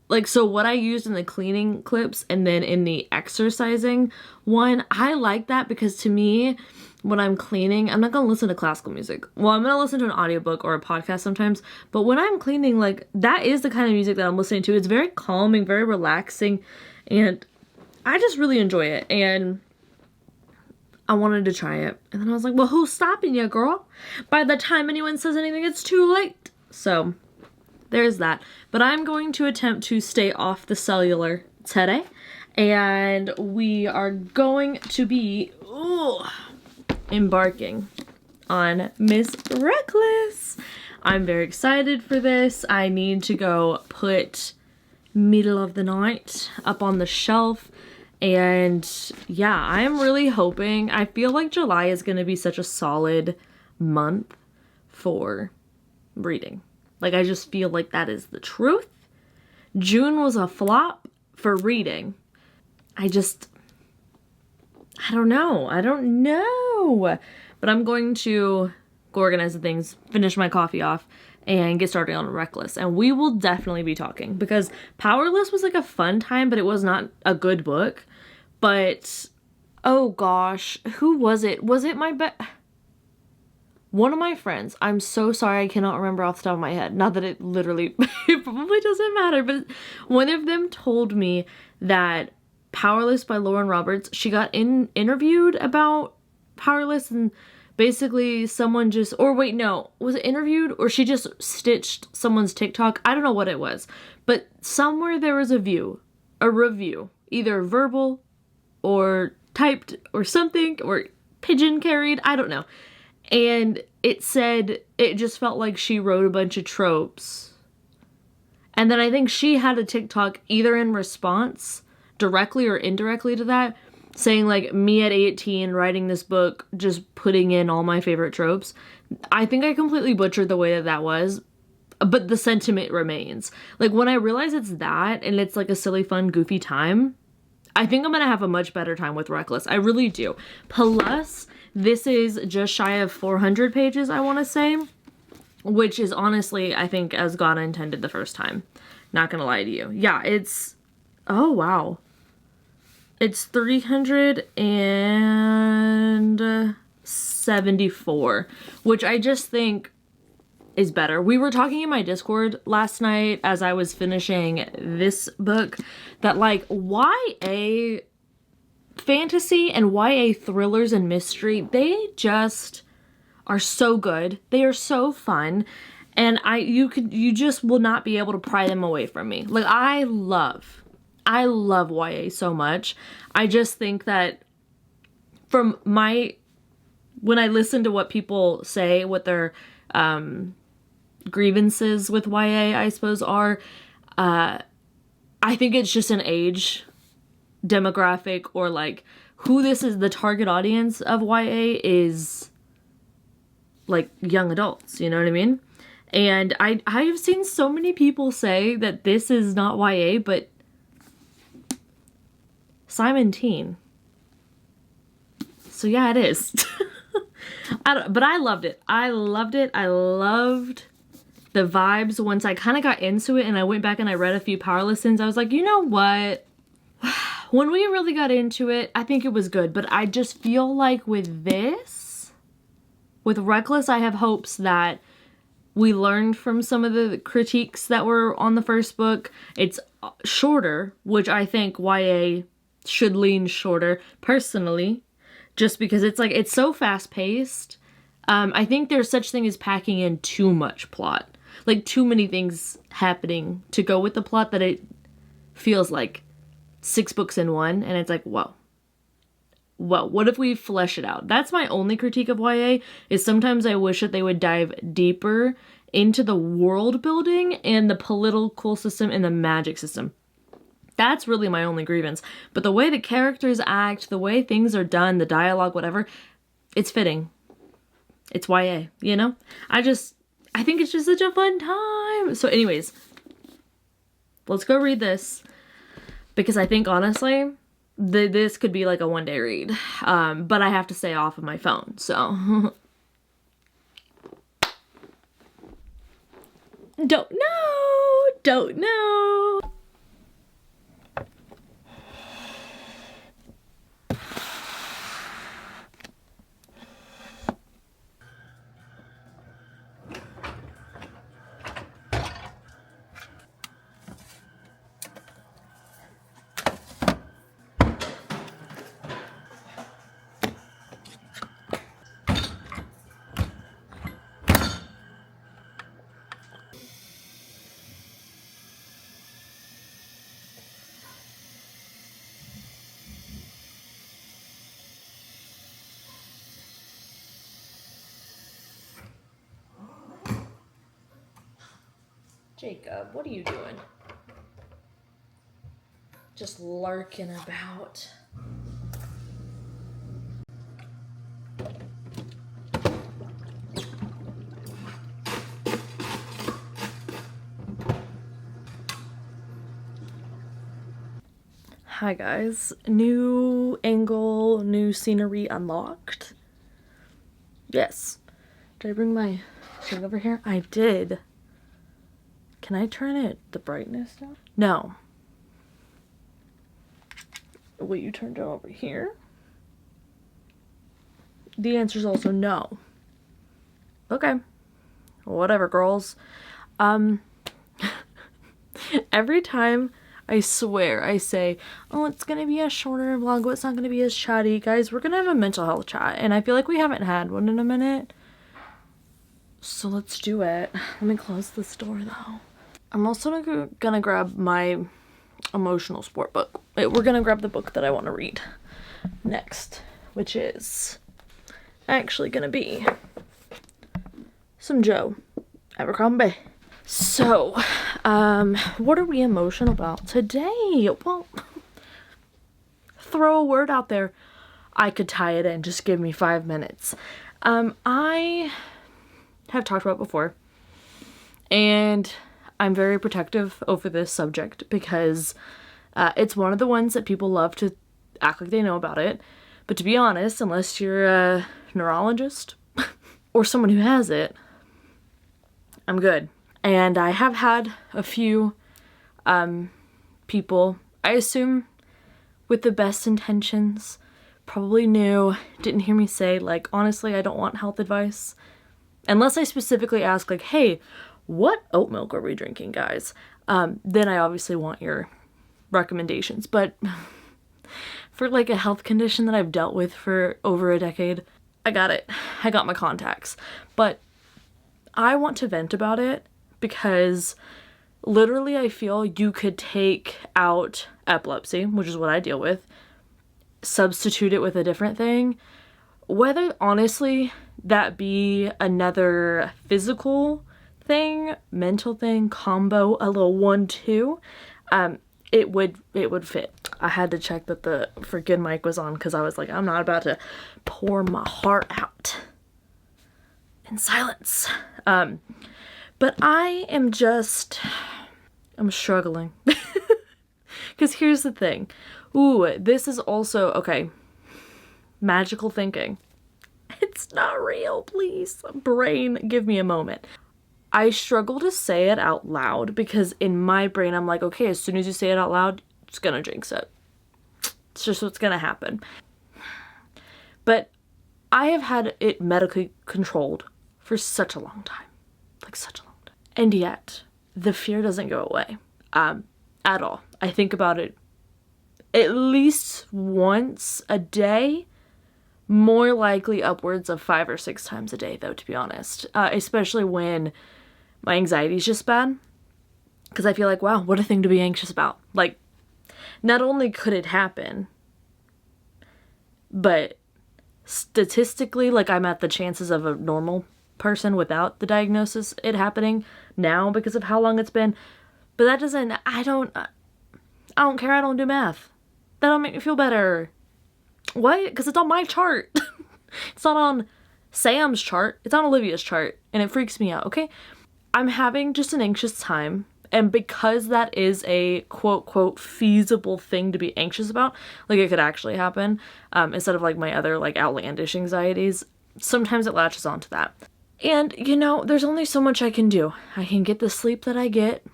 like, so what I used in the cleaning clips and then in the exercising one, I like that because to me, when I'm cleaning, I'm not gonna listen to classical music. Well, I'm gonna listen to an audiobook or a podcast sometimes, but when I'm cleaning, like, that is the kind of music that I'm listening to. It's very calming, very relaxing, and I just really enjoy it, and I wanted to try it. And then I was like, well, who's stopping you, girl? By the time anyone says anything, it's too late. So there's that. But I'm going to attempt to stay off the cellular today, and we are going to be embarking on Miss Reckless. I'm very excited for this. I need to go put Middle of the Night up on the shelf. And yeah, I'm really hoping, I feel like July is going to be such a solid month for reading. Like, I just feel like that is the truth. June was a flop for reading. I I don't know. But I'm going to go organize the things, finish my coffee off, and get started on Reckless. And we will definitely be talking, because Powerless was like a fun time, but it was not a good book. But, oh gosh, who was it? Was it one of my friends? I'm so sorry, I cannot remember off the top of my head. Not that it literally, it probably doesn't matter, but one of them told me that Powerless by Lauren Roberts, she got interviewed about Powerless, and basically someone just, or wait, no, was it interviewed, or she just stitched someone's TikTok? I don't know what it was, but somewhere there was a review, either verbal or typed or something, or pigeon carried, I don't know. And it said it just felt like she wrote a bunch of tropes. And then I think she had a TikTok either in response, directly or indirectly to that, saying like, me at 18 writing this book, just putting in all my favorite tropes. I think I completely butchered the way that was, but the sentiment remains. Like, when I realize it's that, and it's like a silly, fun, goofy time, I think I'm gonna have a much better time with Reckless. I really do. Plus, this is just shy of 400 pages, I want to say, which is honestly, I think, as God intended the first time. Not gonna lie to you. Yeah, it's, oh wow. It's 374, which I just think is better. We were talking in my Discord last night as I was finishing this book that, like, YA fantasy and YA thrillers and mystery, they just are so good. They are so fun. And you just will not be able to pry them away from me. Like, I love YA so much. I just think that when I listen to what people say, what their grievances with YA, I suppose, are, I think it's just an age demographic, or like who this is, the target audience of YA is like young adults, you know what I mean? And I've seen so many people say that this is not YA, but Simon teen. So yeah, it is. But I loved it. I loved the vibes. Once I kind of got into it and I went back and I read a few Powerless things, I was like, you know what? When we really got into it, I think it was good. But I just feel like with Reckless, I have hopes that we learned from some of the critiques that were on the first book. It's shorter, which I think YA should lean shorter, personally, just because it's so fast-paced. I think there's such thing as packing in too much plot. Like, too many things happening to go with the plot that it feels like 6 books in one, and it's like, whoa. Well, what if we flesh it out? That's my only critique of YA, is sometimes I wish that they would dive deeper into the world building and the political system and the magic system. That's really my only grievance. But the way the characters act, the way things are done, the dialogue, whatever, it's fitting. It's YA, you know? I think it's just such a fun time. So anyways, let's go read this, because I think, honestly, this could be like a one-day read. But I have to stay off of my phone, so. Don't know. Jacob, what are you doing? Just lurking about. Hi guys, new angle, new scenery unlocked. Yes. Did I bring my thing over here? I did. Can I turn it the brightness down? No. Will you turn it over here? The answer is also no. Okay. Whatever, girls. Every time I swear I say, oh, it's gonna be a shorter vlog, it's not gonna be as chatty. Guys, we're gonna have a mental health chat, and I feel like we haven't had one in a minute. So let's do it. Let me close this door though. I'm also gonna grab my emotional support book. We're gonna grab the book that I want to read next, which is actually gonna be some Joe Abercrombie. So, what are we emotional about today? Well, throw a word out there. I could tie it in. Just give me 5 minutes. I have talked about it before, and I'm very protective over this subject because it's one of the ones that people love to act like they know about it. But to be honest, unless you're a neurologist or someone who has it, I'm good. And I have had a few people, I assume with the best intentions, probably knew, didn't hear me say, like, honestly, I don't want health advice. Unless I specifically ask, like, hey, what oat milk are we drinking, guys? Then I obviously want your recommendations. But for, like, a health condition that I've dealt with for over a decade, I got it. I got my contacts. But I want to vent about it because literally I feel you could take out epilepsy, which is what I deal with, substitute it with a different thing, whether honestly that be another physical thing, mental thing, combo, a little 1-2, it would fit. I had to check that the freaking mic was on because I was like, I'm not about to pour my heart out in silence. But I am I'm struggling. Because here's the thing. Ooh, this is also, okay, magical thinking. It's not real, please. Brain, give me a moment. I struggle to say it out loud because in my brain, I'm like, okay, as soon as you say it out loud, it's gonna jinx it. It's just what's gonna happen. But I have had it medically controlled for such a long time. Like such a long time. And yet, the fear doesn't go away. At all. I think about it at least once a day. More likely upwards of 5 or 6 times a day, though, to be honest. Especially when my anxiety is just bad. Because I feel like, wow, what a thing to be anxious about. Like, not only could it happen, but statistically, like, I'm at the chances of a normal person without the diagnosis it happening now because of how long it's been. But that doesn't, I don't care. I don't do math. That don't make me feel better. What? Because it's on my chart. It's not on Sam's chart. It's on Olivia's chart. And it freaks me out, okay? I'm having just an anxious time. And because that is a quote feasible thing to be anxious about, like it could actually happen, instead of like my other like outlandish anxieties, sometimes it latches onto that. And, you know, there's only so much I can do. I can get the sleep that I get.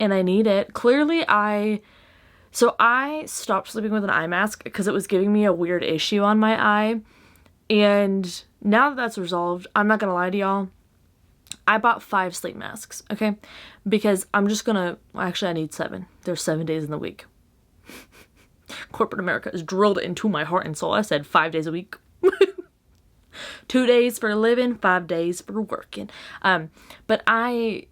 And I need it. Clearly, I stopped sleeping with an eye mask because it was giving me a weird issue on my eye. And now that that's resolved, I'm not going to lie to y'all. I bought 5 sleep masks, okay? Because I'm just gonna, actually I need 7. There's 7 days in the week. Corporate America is drilled into my heart and soul. I said 5 days a week. 2 days for living, 5 days for working. But I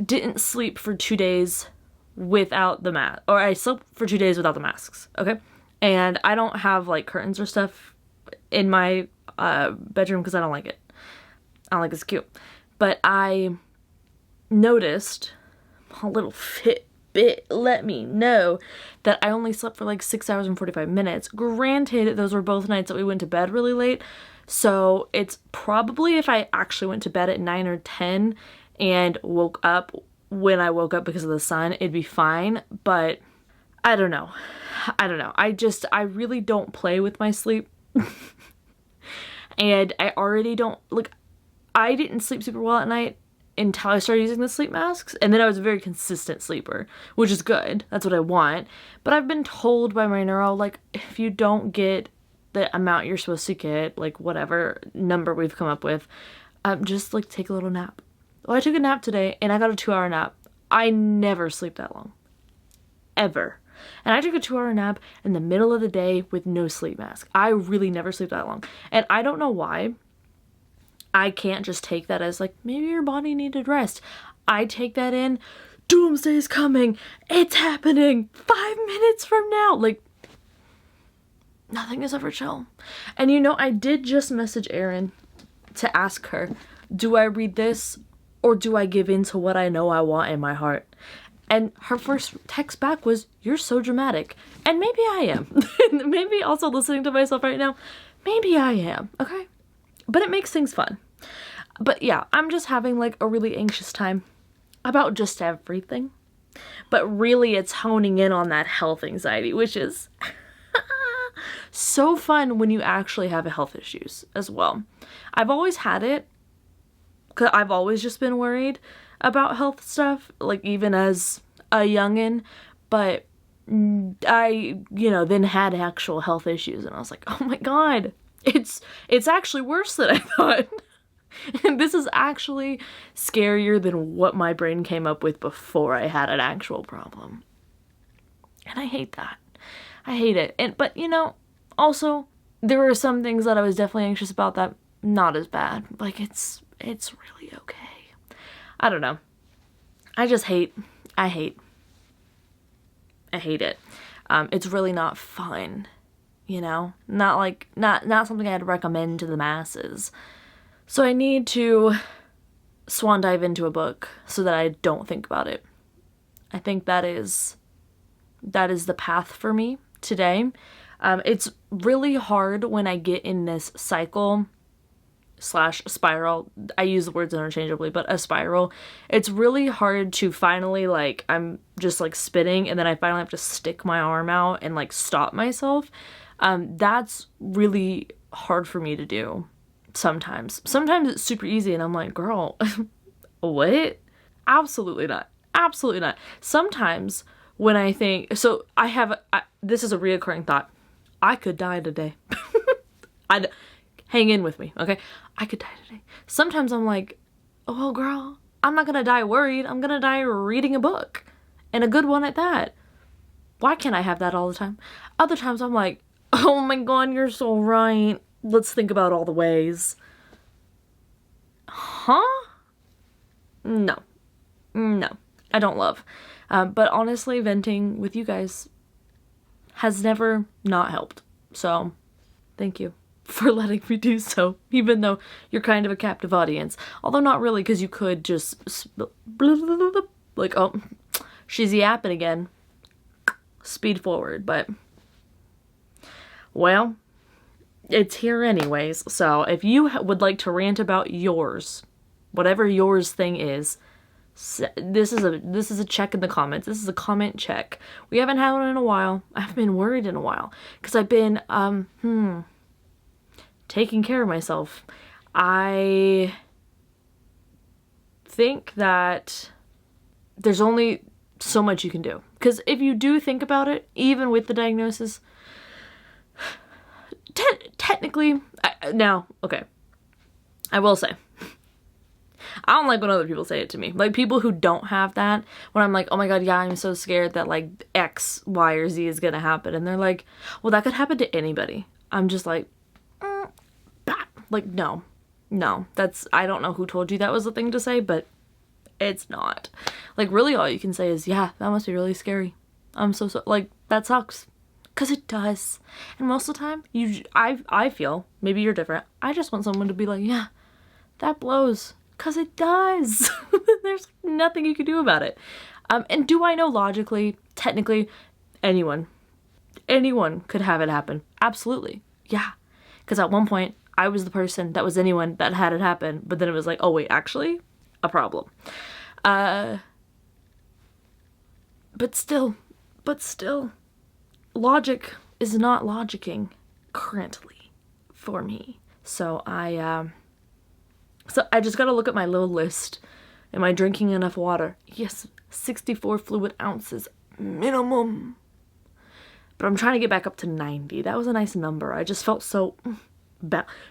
didn't sleep for 2 days without the mask, or I slept for 2 days without the masks, okay? And I don't have like curtains or stuff in my bedroom because I don't like it. I don't like it's cute. But I noticed, a little Fitbit let me know that I only slept for like 6 hours and 45 minutes. Granted, those were both nights that we went to bed really late. So it's probably if I actually went to bed at 9 or 10 and woke up when I woke up because of the sun, it'd be fine. But I don't know. I really don't play with my sleep. And I already don't, like, I didn't sleep super well at night until I started using the sleep masks. And then I was a very consistent sleeper, which is good. That's what I want. But I've been told by my neuro, like, if you don't get the amount you're supposed to get, like, whatever number we've come up with, just, like, take a little nap. Well, I took a nap today, and I got a 2-hour nap. I never sleep that long. Ever. And I took a 2-hour nap in the middle of the day with no sleep mask. I really never sleep that long. And I don't know why. I can't just take that as like, maybe your body needed rest. I take that in, doomsday is coming. It's happening 5 minutes from now. Like, nothing is ever chill. And you know, I did just message Erin to ask her, do I read this or do I give in to what I know I want in my heart? And her first text back was, you're so dramatic. And maybe I am. Maybe also listening to myself right now, maybe I am, okay? But it makes things fun. But yeah, I'm just having like a really anxious time about just everything. But really it's honing in on that health anxiety, which is so fun when you actually have health issues as well. I've always had it, because I've always just been worried about health stuff, like even as a youngin', but I, you know, then had actual health issues and I was like, oh my god, it's actually worse than I thought. And this is actually scarier than what my brain came up with before I had an actual problem. And I hate that. I hate it. But you know, also there were some things that I was definitely anxious about that not as bad. Like it's really okay. I don't know. I hate it. It's really not fun, you know? Not something I'd recommend to the masses. So I need to swan dive into a book so that I don't think about it. I think that is the path for me today. It's really hard when I get in this cycle / spiral. I use the words interchangeably, but a spiral. It's really hard to finally, like, I'm just like spinning and then I finally have to stick my arm out and like stop myself. That's really hard for me to do sometimes. Sometimes it's super easy and I'm like, girl, what? Absolutely not. Absolutely not. Sometimes when I think, so this is a reoccurring thought. I could die today. Hang in with me, okay? I could die today. Sometimes I'm like, oh, well, girl, I'm not gonna die worried. I'm gonna die reading a book. And a good one at that. Why can't I have that all the time? Other times I'm like, oh my god, you're so right. Let's think about all the ways. Huh? No. I don't love. But honestly, venting with you guys has never not helped. So, thank you for letting me do so, even though you're kind of a captive audience. Although not really, because you could just like, oh, she's yapping again. Speed forward, but well, it's here anyways. So if you would like to rant about yours, whatever yours thing is, this is a check in the comments. This is a comment check. We haven't had one in a while. I've been worried in a while because I've been taking care of myself. I think that there's only so much you can do. Because if you do think about it, even with the diagnosis, technically, okay, I will say, I don't like when other people say it to me. Like, people who don't have that, when I'm like, oh my god, yeah, I'm so scared that, like, X, Y, or Z is gonna happen. And they're like, well, that could happen to anybody. I'm just like, like, no, I don't know who told you that was the thing to say, but it's not. Like, really all you can say is, yeah, that must be really scary. I'm so, like, that sucks. Because it does. And most of the time, I feel, maybe you're different, I just want someone to be like, yeah, that blows. Because it does. There's nothing you can do about it. And do I know logically, technically, anyone could have it happen? Absolutely. Yeah. Because at one point, I was the person that was anyone that had it happen, but then it was like, oh wait, actually, a problem. But still, But still, logic is not logicking currently for me. So I just gotta look at my little list. Am I drinking enough water? Yes, 64 fluid ounces minimum. But I'm trying to get back up to 90. That was a nice number. I just felt so,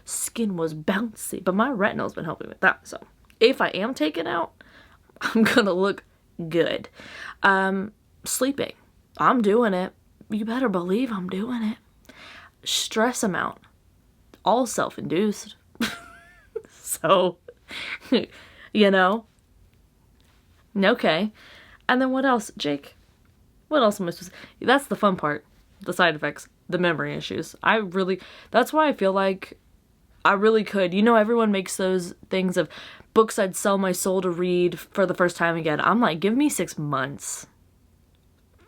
skin was bouncy. But my retinol's been helping with that. So if I am taken out, I'm gonna look good. Sleeping. I'm doing it. You better believe I'm doing it. Stress amount. All self-induced. So, you know. Okay. And then what else? Jake, what else am I supposed to... That's the fun part. The side effects. The memory issues. That's why I feel like I really could. You know, everyone makes those things of books I'd sell my soul to read for the first time again. I'm like, give me 6 months.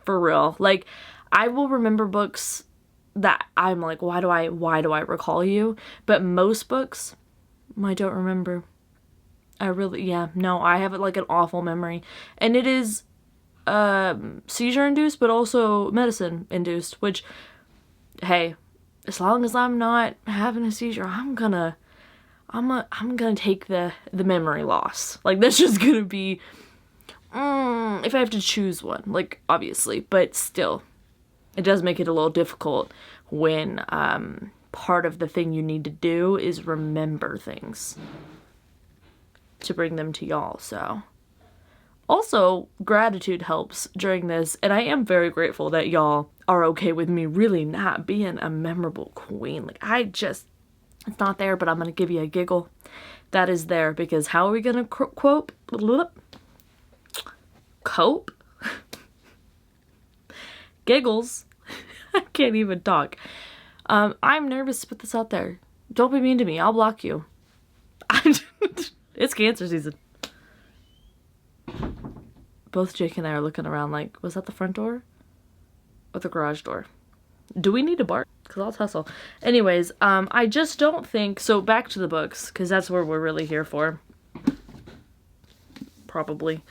For real. Like, I will remember books that I'm like, why do I recall you? But most books, I don't remember. I have like an awful memory. And it is seizure induced, but also medicine induced, which, hey, as long as I'm not having a seizure, I'm gonna take the memory loss. Like, that's just gonna be, if I have to choose one, like, obviously, but still, it does make it a little difficult when part of the thing you need to do is remember things to bring them to y'all. So also, gratitude helps during this, and I am very grateful that y'all are okay with me really not being a memorable queen. Like, it's not there, but I'm gonna give you a giggle. That is there, because how are we gonna cope? Giggles. I can't even talk. I'm nervous to put this out there. Don't be mean to me. I'll block you. It's cancer season. Both Jake and I are looking around like, was that the front door? Or the garage door? Do we need to bark? Because I'll tussle. Anyways, I just don't think... So back to the books, because that's where we're really here for. Probably.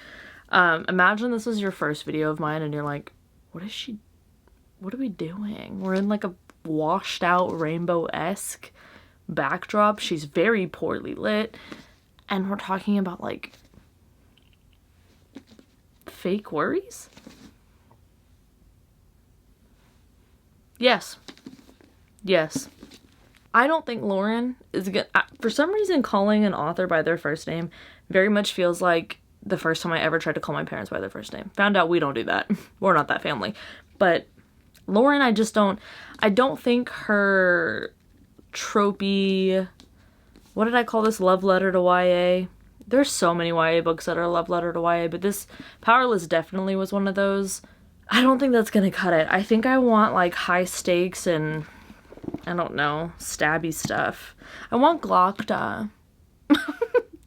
Imagine this is your first video of mine and you're like, what are we doing? We're in like a washed out rainbow-esque backdrop. She's very poorly lit. And we're talking about like fake worries? Yes. I don't think Lauren is good. For some reason, calling an author by their first name very much feels like the first time I ever tried to call my parents by their first name. Found out we don't do that. We're not that family. But Lauren, I don't think her tropey, what did I call this? Love letter to YA. There's so many YA books that are a love letter to YA, but this Powerless definitely was one of those. I don't think that's gonna cut it. I think I want like high stakes and, I don't know, stabby stuff. I want Glockta.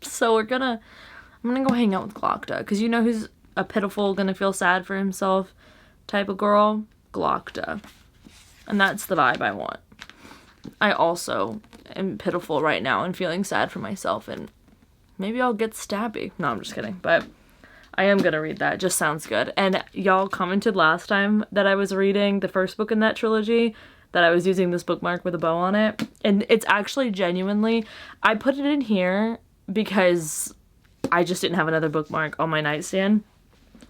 So I'm gonna go hang out with Glockta, because you know who's a pitiful, gonna feel sad for himself type of girl? Glockta. And that's the vibe I want. I also am pitiful right now and feeling sad for myself, and maybe I'll get stabby. No, I'm just kidding. But I am gonna read that. It just sounds good. And y'all commented last time that I was reading the first book in that trilogy that I was using this bookmark with a bow on it. And it's actually genuinely, I put it in here because I just didn't have another bookmark on my nightstand.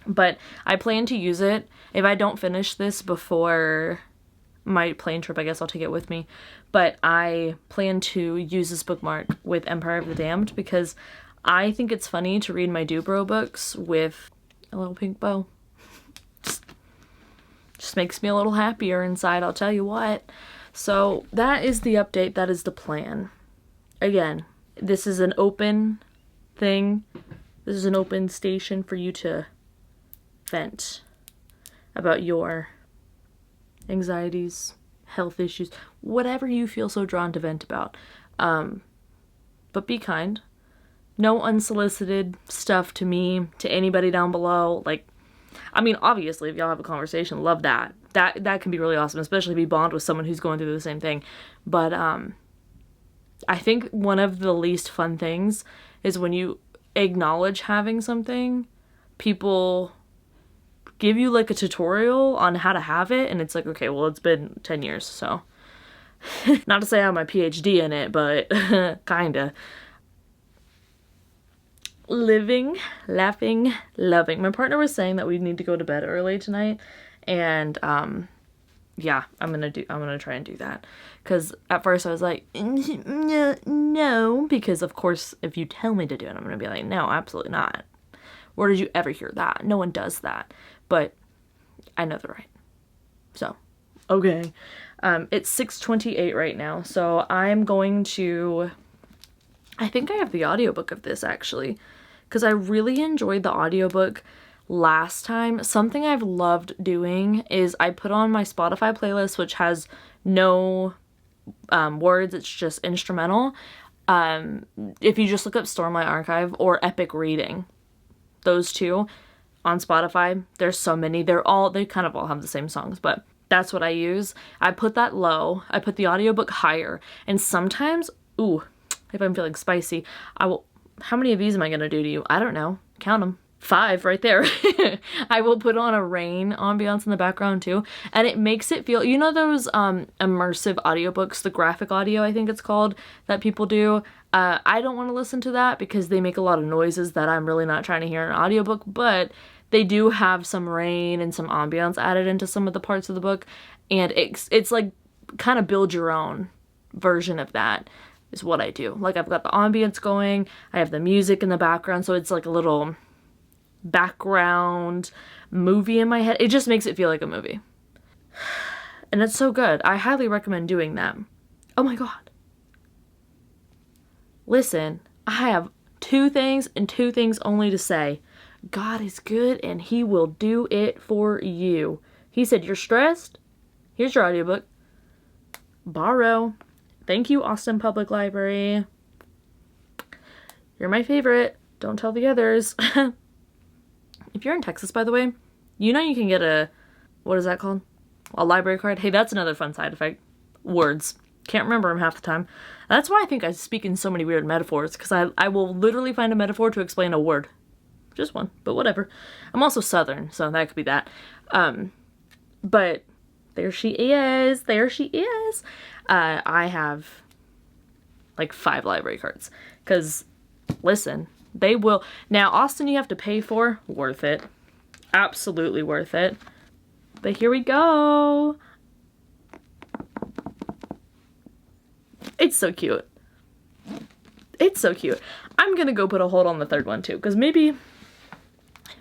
But I plan to use it. If I don't finish this before my plane trip, I guess I'll take it with me. But I plan to use this bookmark with Empire of the Damned because I think it's funny to read my Dubrow books with a little pink bow. Just makes me a little happier inside, I'll tell you what. So that is the update. That is the plan. Again, this is an open thing. This is an open station for you to vent about your anxieties, health issues, whatever you feel so drawn to vent about. But be kind. No unsolicited stuff to me, to anybody down below. Like, I mean, obviously, if y'all have a conversation, love that. That can be really awesome, especially if you bond with someone who's going through the same thing. But I think one of the least fun things is when you acknowledge having something, people give you like a tutorial on how to have it, and it's like, okay, well, it's been 10 years, so. Not to say I have my PhD in it, but kinda. Living, laughing, loving. My partner was saying that we need to go to bed early tonight, and yeah, I'm gonna try and do that. Because at first I was like, no, because of course if you tell me to do it, I'm gonna be like, no, absolutely not. Where did you ever hear that? No one does that. But I know they're right. So, okay. It's 6:28 right now, so I'm going to, I think I have the audiobook of this actually, because I really enjoyed the audiobook last time. Something I've loved doing is I put on my Spotify playlist, which has no words, it's just instrumental. If you just look up Stormlight Archive or Epic Reading, those two on Spotify, there's so many. They kind of all have the same songs, but that's what I use. I put that low. I put the audiobook higher. And sometimes, ooh, if I'm feeling spicy, how many of these am I going to do to you? I don't know. Count them. 5 right there. I will put on a rain ambiance in the background too. And it makes it feel, you know those immersive audiobooks, the graphic audio, I think it's called, that people do. I don't want to listen to that because they make a lot of noises that I'm really not trying to hear in an audiobook, but they do have some rain and some ambiance added into some of the parts of the book, and it's like kind of build your own version of that is what I do. Like I've got the ambience going, I have the music in the background, so it's like a little background movie in my head. It just makes it feel like a movie. And it's so good. I highly recommend doing that. Oh my god. Listen, I have 2 things and 2 things only to say. God is good and he will do it for you. He said, you're stressed? Here's your audiobook. Borrow. Thank you, Austin Public Library. You're my favorite. Don't tell the others. If you're in Texas, by the way, you know you can get what is that called? A library card? Hey, that's another fun side effect. Words. Can't remember them half the time. That's why I think I speak in so many weird metaphors, because I will literally find a metaphor to explain a word. Just one, but whatever. I'm also Southern, so that could be that. But there she is. There she is. I have like 5 library cards. Because, listen, they will. Now, Austin, you have to pay for. Worth it. Absolutely worth it. But here we go. It's so cute. It's so cute. I'm gonna go put a hold on the 3rd one too, because maybe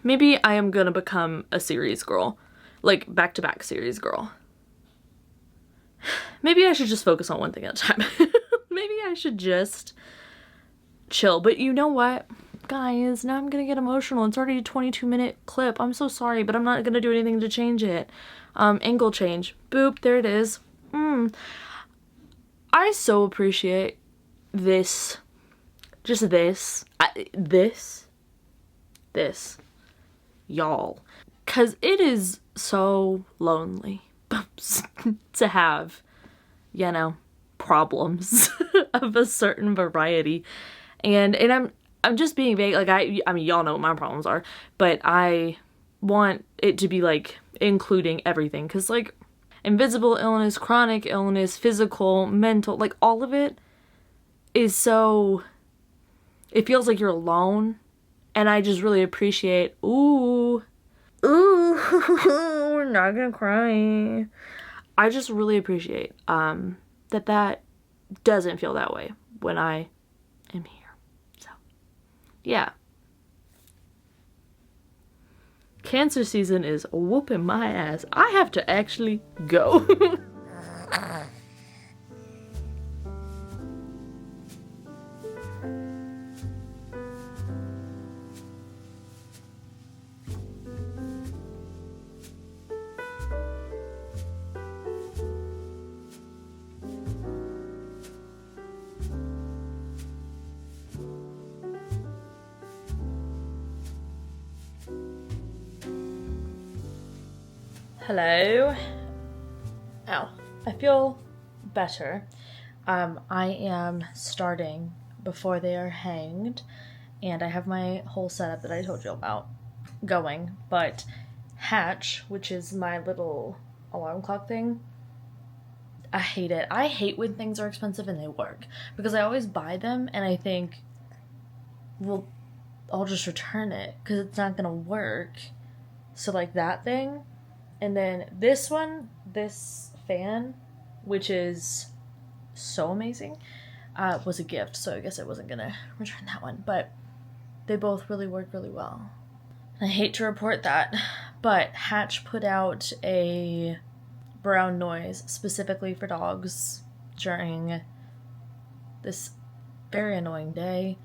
I am gonna become a series girl. Like, back-to-back series girl. Maybe I should just focus on one thing at a time. Maybe I should just chill. But you know what? Guys, now I'm gonna get emotional. It's already a 22-minute clip. I'm so sorry, but I'm not gonna do anything to change it. Angle change. Boop, there it is. I so appreciate this. Just this. This. Y'all. Because it is so lonely to have, you know, problems of a certain variety. And I'm just being vague. Like, I mean, y'all know what my problems are. But I want it to be, like, including everything. Because, like, invisible illness, chronic illness, physical, mental, like, all of it is so... It feels like you're alone. And I just really appreciate, ooh, we're not gonna cry. I just really appreciate that doesn't feel that way when I am here. So, yeah. Cancer season is whooping my ass. I have to actually go. Hello. Ow. I feel better. I am starting before they are hanged, and I have my whole setup that I told you about going, but Hatch, which is my little alarm clock thing. I hate it. I hate when things are expensive and they work, because I always buy them and I think, well, I'll just return it because it's not gonna work. So like that thing. And then this one, this fan, which is so amazing, was a gift, so I guess I wasn't gonna return that one, but they both really work really well. I hate to report that, but Hatch put out a brown noise specifically for dogs during this very annoying day,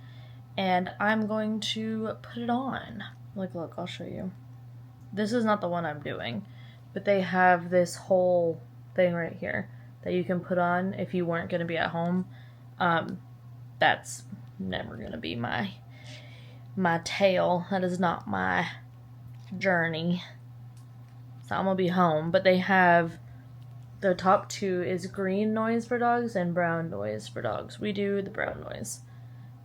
and I'm going to put it on. Like, look, I'll show you. This is not the one I'm doing, but they have this whole thing right here that you can put on if you weren't going to be at home. That's never going to be my tale. That is not my journey. So I'm going to be home, but they have the top two is green noise for dogs and brown noise for dogs. We do the brown noise,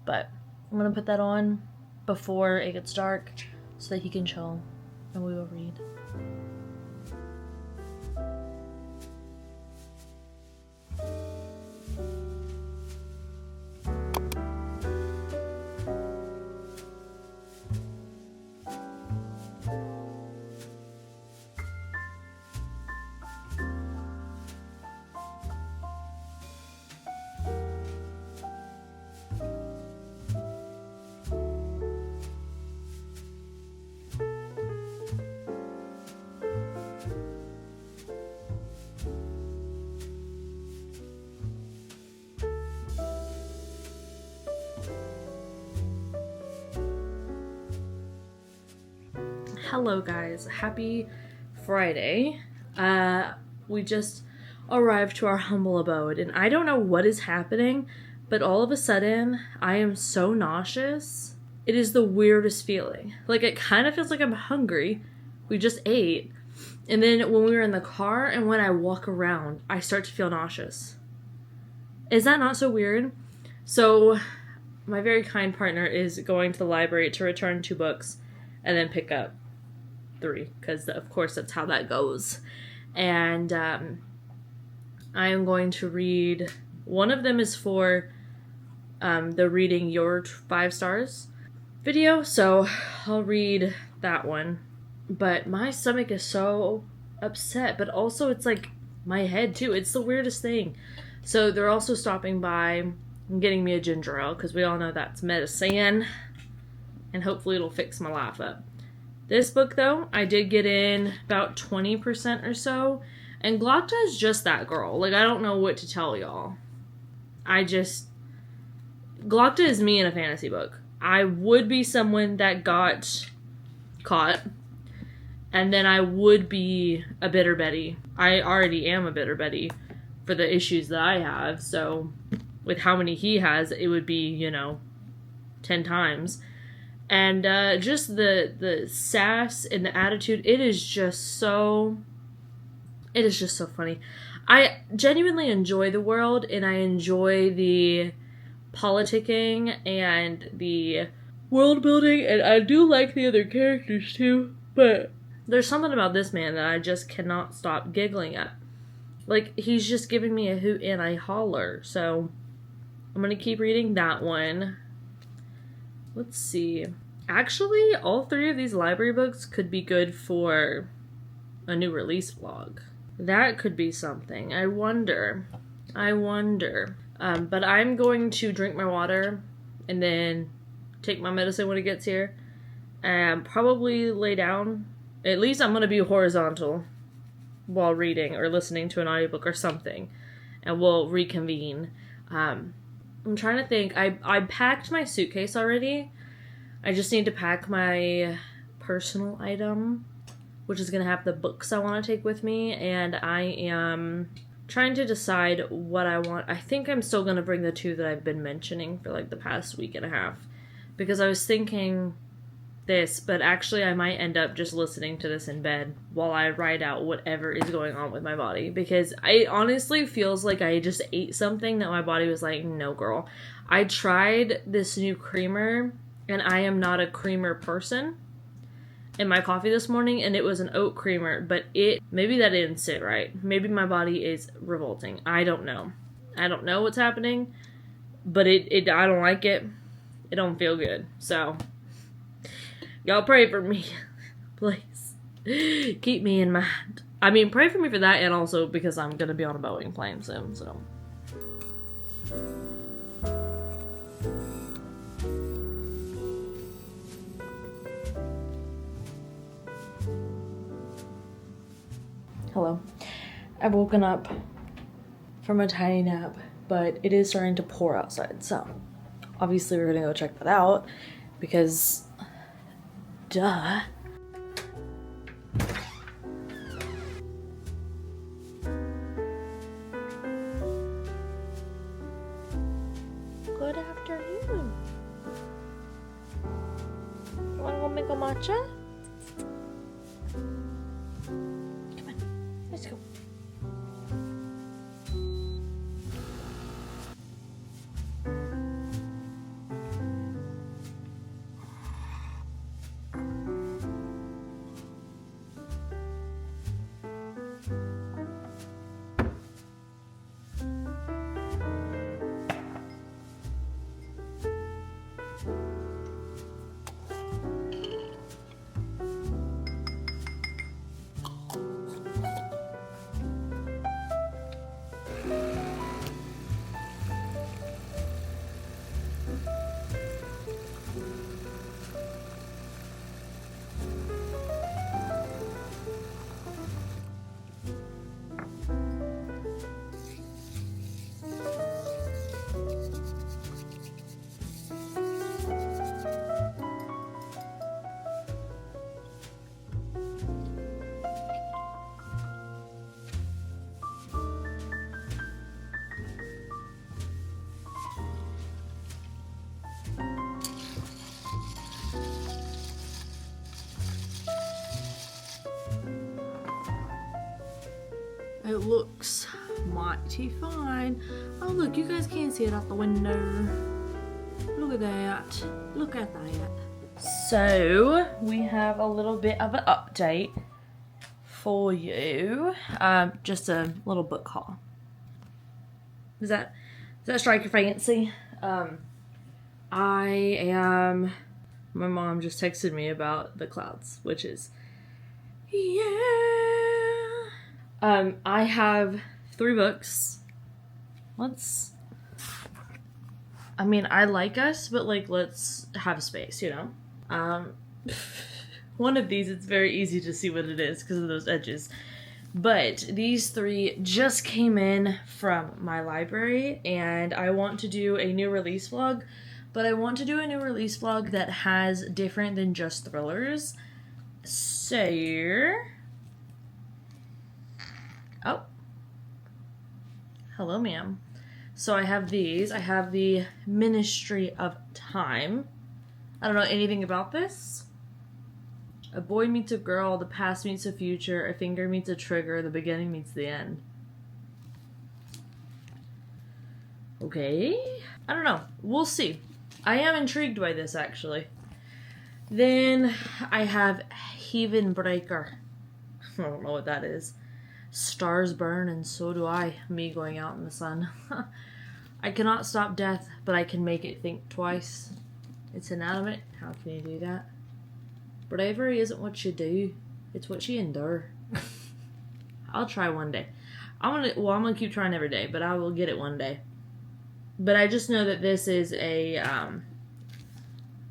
but I'm going to put that on before it gets dark so that he can chill and we will read. Hello guys, happy Friday. We just arrived to our humble abode and I don't know what is happening, but all of a sudden I am so nauseous. It is the weirdest feeling. Like, it kind of feels like I'm hungry. We just ate. And then when we were in the car and when I walk around, I start to feel nauseous. Is that not so weird? So my very kind partner is going to the library to return 2 books and then pick up 3, because of course that's how that goes. And I am going to read, one of them is for the reading your 5 stars video, so I'll read that one. But my stomach is so upset, but also it's like my head too. It's the weirdest thing. So they're also stopping by and getting me a ginger ale, because we all know that's medicine, and hopefully it'll fix my life up. This book, though, I did get in about 20% or so, and Glocta is just that girl. Like, I don't know what to tell y'all. Glocta is me in a fantasy book. I would be someone that got caught, and then I would be a bitter Betty. I already am a bitter Betty for the issues that I have, so with how many he has, it would be, 10 times. And just the sass and the attitude, it is just so funny. I genuinely enjoy the world, and I enjoy the politicking and the world building, and I do like the other characters too, but there's something about this man that I just cannot stop giggling at. Like, he's just giving me a hoot and a holler, so I'm gonna keep reading that one. Let's see. Actually, all 3 of these library books could be good for a new release vlog. That could be something. I wonder. But I'm going to drink my water and then take my medicine when it gets here and probably lay down. At least I'm going to be horizontal while reading or listening to an audiobook or something, and we'll reconvene. I'm trying to think. I packed my suitcase already. I just need to pack my personal item, which is going to have the books I want to take with me, and I am trying to decide what I want. I think I'm still going to bring the 2 that I've been mentioning for like the past week and a half, because I was thinking this, but actually I might end up just listening to this in bed while I write out whatever is going on with my body, because it honestly feels like I just ate something that my body was like, no girl. I tried this new creamer, and I am not a creamer person, in my coffee this morning, and it was an oat creamer, but maybe that didn't sit right. Maybe my body is revolting. I don't know. I don't know what's happening, but I don't like it. It don't feel good. So, y'all pray for me, please. Keep me in mind. I mean, pray for me for that, and also because I'm gonna be on a Boeing plane soon, so. Hello. I've woken up from a tiny nap, but it is starting to pour outside, so obviously we're gonna go check that out because duh. Good afternoon. You wanna go make a matcha? Come on, let's go. It looks mighty fine. Oh look, you guys can't see it out the window. Look at that. Look at that. So, we have a little bit of an update for you. Just a little book haul. Does that strike your fancy? My mom just texted me about the clouds, which is, yeah. I have 3 books. I like us, but like, let's have space, you know? One of these, it's very easy to see what it is because of those edges. But these 3 just came in from my library, and I want to do a new release vlog, but I want to do a new release vlog that has different than just thrillers. So, oh, hello ma'am. So I have these. I have the Ministry of Time. I don't know anything about this. A boy meets a girl, the past meets the future, a finger meets a trigger, the beginning meets the end. Okay. I don't know. We'll see. I am intrigued by this, actually. Then I have Heaven Breaker. I don't know what that is. Stars burn and so do I, me going out in the sun. I cannot stop death, but I can make it think twice. It's inanimate. How can you do that? Bravery isn't what you do, it's what you endure. I'll try one day. I'm gonna keep trying every day, but I will get it one day. But I just know that this is a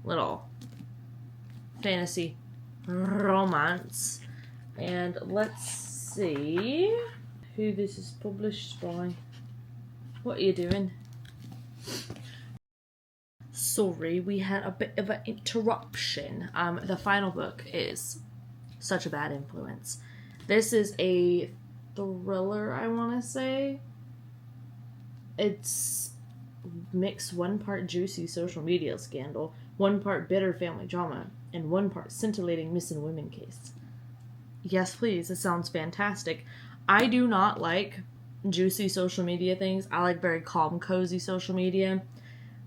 little fantasy romance. And let's see who this is published by. What are you doing? Sorry, we had a bit of an interruption. The final book is Such a Bad Influence. This is a thriller, I want to say. It's mixed 1 part juicy social media scandal, 1 part bitter family drama, and 1 part scintillating missing women case. Yes, please. It sounds fantastic. I do not like juicy social media things. I like very calm, cozy social media.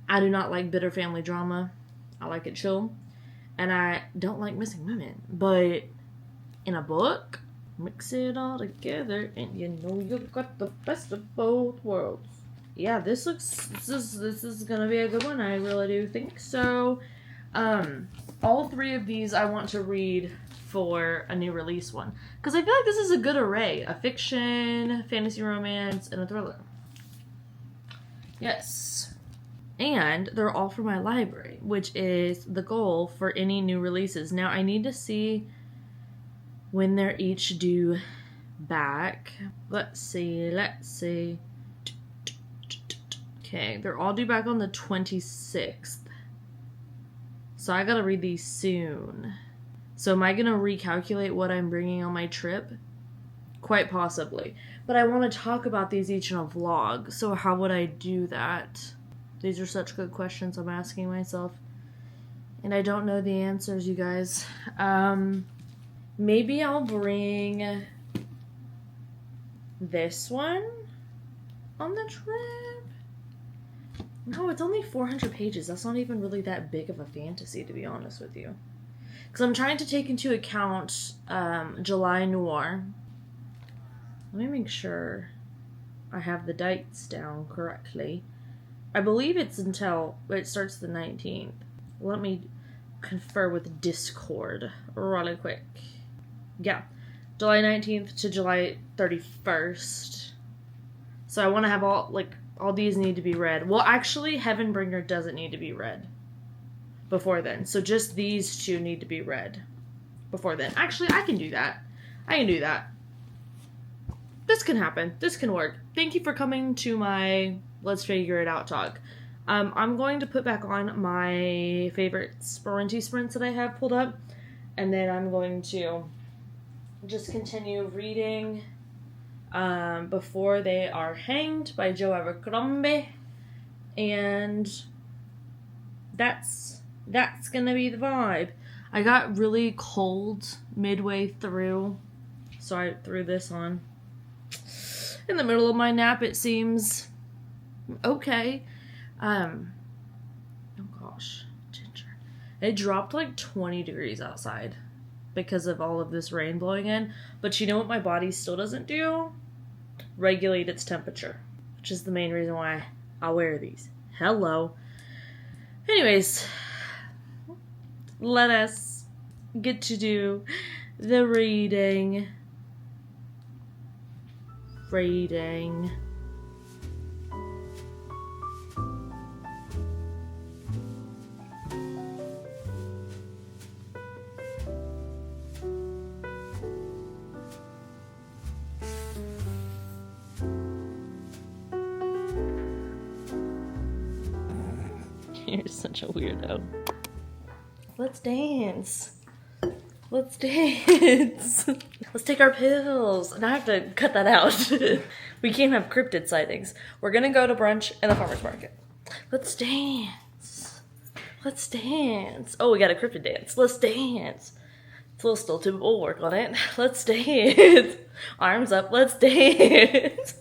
I do not like bitter family drama. I like it chill. and I don't like missing women. But in a book, mix it all together, and you know you got the best of both worlds. Yeah, this is gonna be a good one. I really do think so. All three of these I want to read for a new release one, because I feel like this is a good array: a fiction, fantasy romance, and a thriller. Yes. And they're all for my library, which is the goal for any new releases. Now I need to see when they're each due back. Let's see. Okay, they're all due back on the 26th. So I gotta read these soon. So am I gonna recalculate what I'm bringing on my trip? Quite possibly. But I want to talk about these each in a vlog. So how would I do that? These are such good questions I'm asking myself. And I don't know the answers, you guys. Maybe I'll bring this one on the trip. No, it's only 400 pages. That's not even really that big of a fantasy, to be honest with you. Because I'm trying to take into account July Noir. Let me make sure I have the dates down correctly. I believe it starts the 19th. Let me confer with Discord really quick. Yeah, July 19th to July 31st. So I want to have all these need to be read. Well, actually, Heavenbringer doesn't need to be read before then. So just these two need to be read before then. Actually, I can do that. This can happen. This can work. Thank you for coming to my Let's Figure It Out talk. I'm going to put back on my favorite sprints that I have pulled up. And then I'm going to just continue reading Before They Are Hanged by Joe Abercrombie. And that's gonna be the vibe. I got really cold midway through, so I threw this on. In the middle of my nap, it seems okay. Oh gosh, Ginger. It dropped like 20 degrees outside because of all of this rain blowing in. But you know what my body still doesn't do? Regulate its temperature, which is the main reason why I wear these. Hello. Anyways, let us get to do the reading. You're such a weirdo. Let's dance. Let's take our pills. And I have to cut that out. We can't have cryptid sightings. We're gonna go to brunch and the farmer's market. Let's dance. Oh, we got a cryptid dance. Let's dance. It's a little stilted, but we'll work on it. Let's dance. Arms up, let's dance.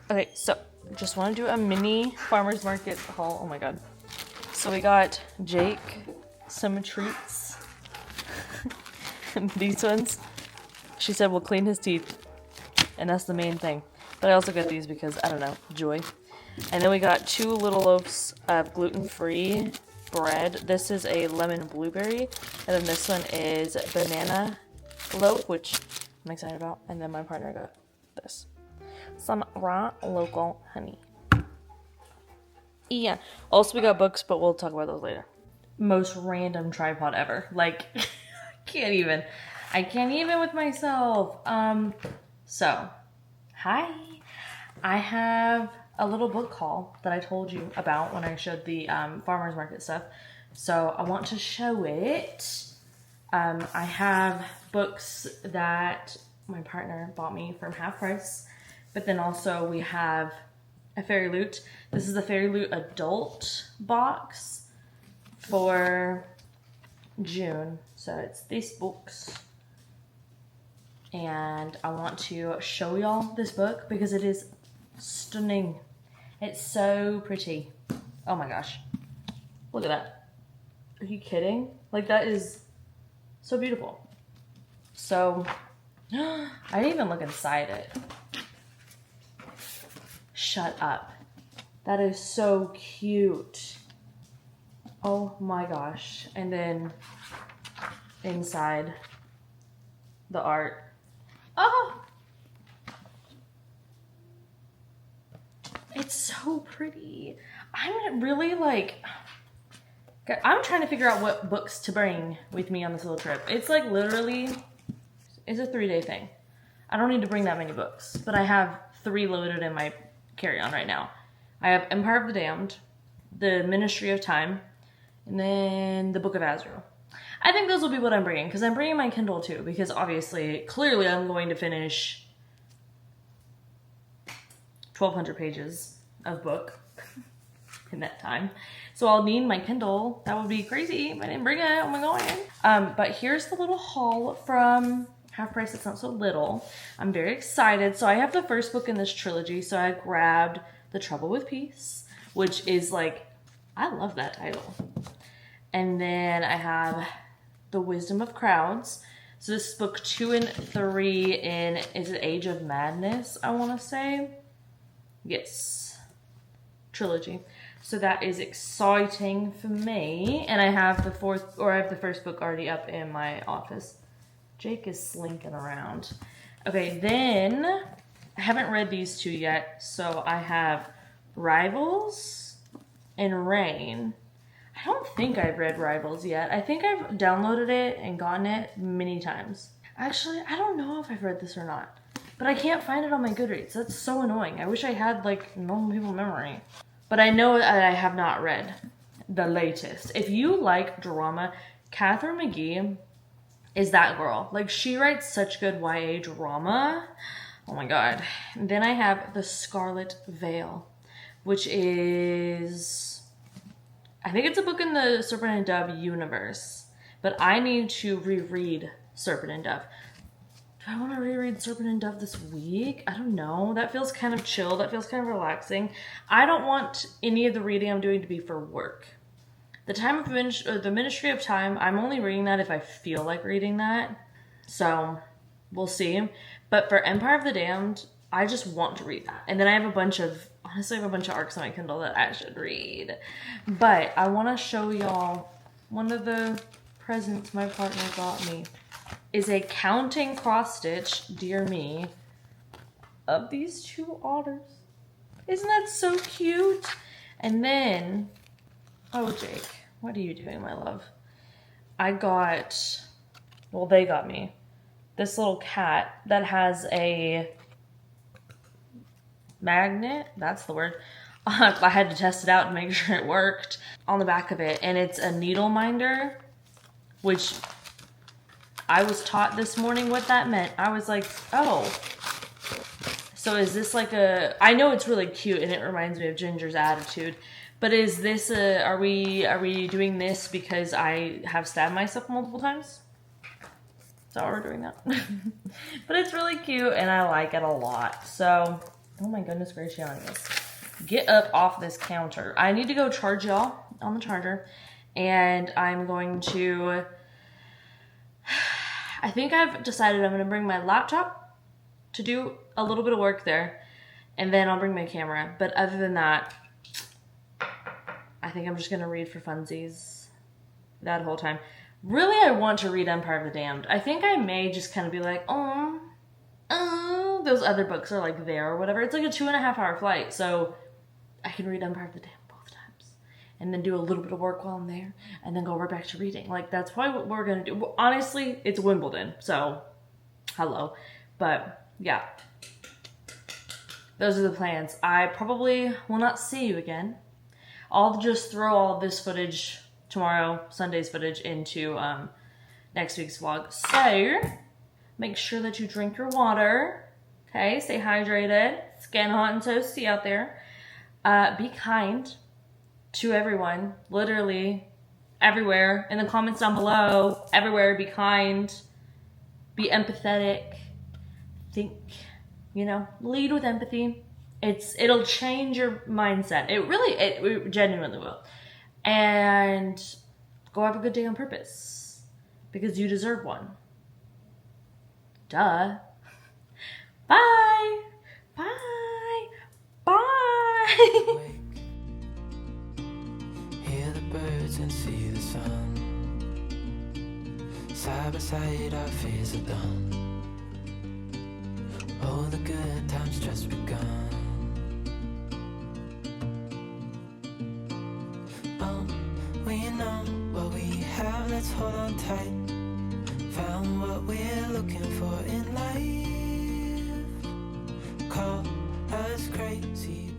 Okay, so just want to do a mini farmer's market haul. Oh my god. So we got Jake some treats. These ones. She said we'll clean his teeth. And that's the main thing. But I also got these because, I don't know, joy. And then we got 2 little loaves of gluten-free bread. This is a lemon blueberry. And then this one is banana loaf, which I'm excited about. And then my partner got this. Some raw local honey. Yeah. Also, we got books, but we'll talk about those later. Most random tripod ever. Like, I can't even with myself. So, hi. I have a little book haul that I told you about when I showed the farmer's market stuff. So, I want to show it. I have books that my partner bought me from half price. But then also we have a Fairy Loot. This is the Fairy Loot adult box for June. So it's these books. And I want to show y'all this book because it is stunning. It's so pretty. Oh my gosh. Look at that. Are you kidding? Like, that is so beautiful. So, I didn't even look inside it. Shut up. That is so cute. Oh my gosh. And then inside the art. Oh! It's so pretty. I'm really like, I'm trying to figure out what books to bring with me on this little trip. It's like literally, it's a 3-day thing. I don't need to bring that many books, but I have 3 loaded in my carry-on right now. I have Empire of the Damned, the Ministry of Time, and then the Book of Azrael. I think those will be what I'm bringing, because I'm bringing my Kindle too, because obviously, clearly I'm going to finish 1,200 pages of book in that time. So I'll need my Kindle. That would be crazy if I didn't bring it. Oh my god. But here's the little haul from half price. It's not so little. I'm very excited. So I have the first book in this trilogy. So I grabbed The Trouble with Peace, which is like, I love that title. And then I have The Wisdom of Crowds. So this is book 2 and 3 in, is it Age of Madness, I want to say? Yes. Trilogy. So that is exciting for me. And I have the first book already up in my office. Jake is slinking around. Okay, then I haven't read these 2 yet. So I have Rivals and Rain. I don't think I've read Rivals yet. I think I've downloaded it and gotten it many times. Actually, I don't know if I've read this or not. But I can't find it on my Goodreads. That's so annoying. I wish I had like normal people memory. But I know that I have not read the latest. If you like drama, Catherine McGee is that girl. Like, she writes such good YA drama. Oh my god. And then I have The Scarlet Veil, which is, I think it's a book in the Serpent and Dove universe. But I need to reread Serpent and Dove. Do I want to reread Serpent and Dove this week? I don't know. That feels kind of chill. That feels kind of relaxing. I don't want any of the reading I'm doing to be for work. The Ministry of Time, I'm only reading that if I feel like reading that. So, we'll see. But for Empire of the Damned, I just want to read that. And then I have a bunch of arcs on my Kindle that I should read. But I want to show y'all one of the presents my partner got me. Is a counting cross stitch, dear me, of these 2 otters. Isn't that so cute? And then, oh Jake, what are you doing, my love? They got me this little cat that has a magnet, that's the word. I had to test it out to make sure it worked on the back of it. And it's a needle minder, which I was taught this morning what that meant. I was like, oh. So is this like I know it's really cute and it reminds me of Ginger's attitude, but is this are we doing this because I have stabbed myself multiple times? So we're doing that. But it's really cute and I like it a lot. So Oh my goodness gracious. Get up off this counter. I need to go charge y'all on the charger. And I'm going to... I think I've decided I'm going to bring my laptop to do a little bit of work there. And then I'll bring my camera. But other than that, I think I'm just going to read for funsies that whole time. Really, I want to read Empire of the Damned. I think I may just kind of be like, oh, those other books are like there or whatever. It's like a 2.5 hour flight, so I can read Empire of the Damned both times. And then do a little bit of work while I'm there, and then go right back to reading. Like, that's probably what we're going to do. Honestly, it's Wimbledon, so hello. But, yeah. Those are the plans. I probably will not see you again. I'll just throw all of this footage tomorrow, Sunday's footage, into next week's vlog. So, make sure that you drink your water. Okay, stay hydrated. Skin hot and toasty out there. Be kind to everyone. Literally, everywhere. In the comments down below, everywhere, be kind. Be empathetic. Think, lead with empathy. It'll change your mindset. It genuinely will. And go have a good day on purpose. Because you deserve one. Duh. Bye. Bye. Bye. Hear the birds and see the sun. Side by side our fears are done. All the good times just begun. We know what we have, let's hold on tight. Found what we're looking for in life. Call us crazy.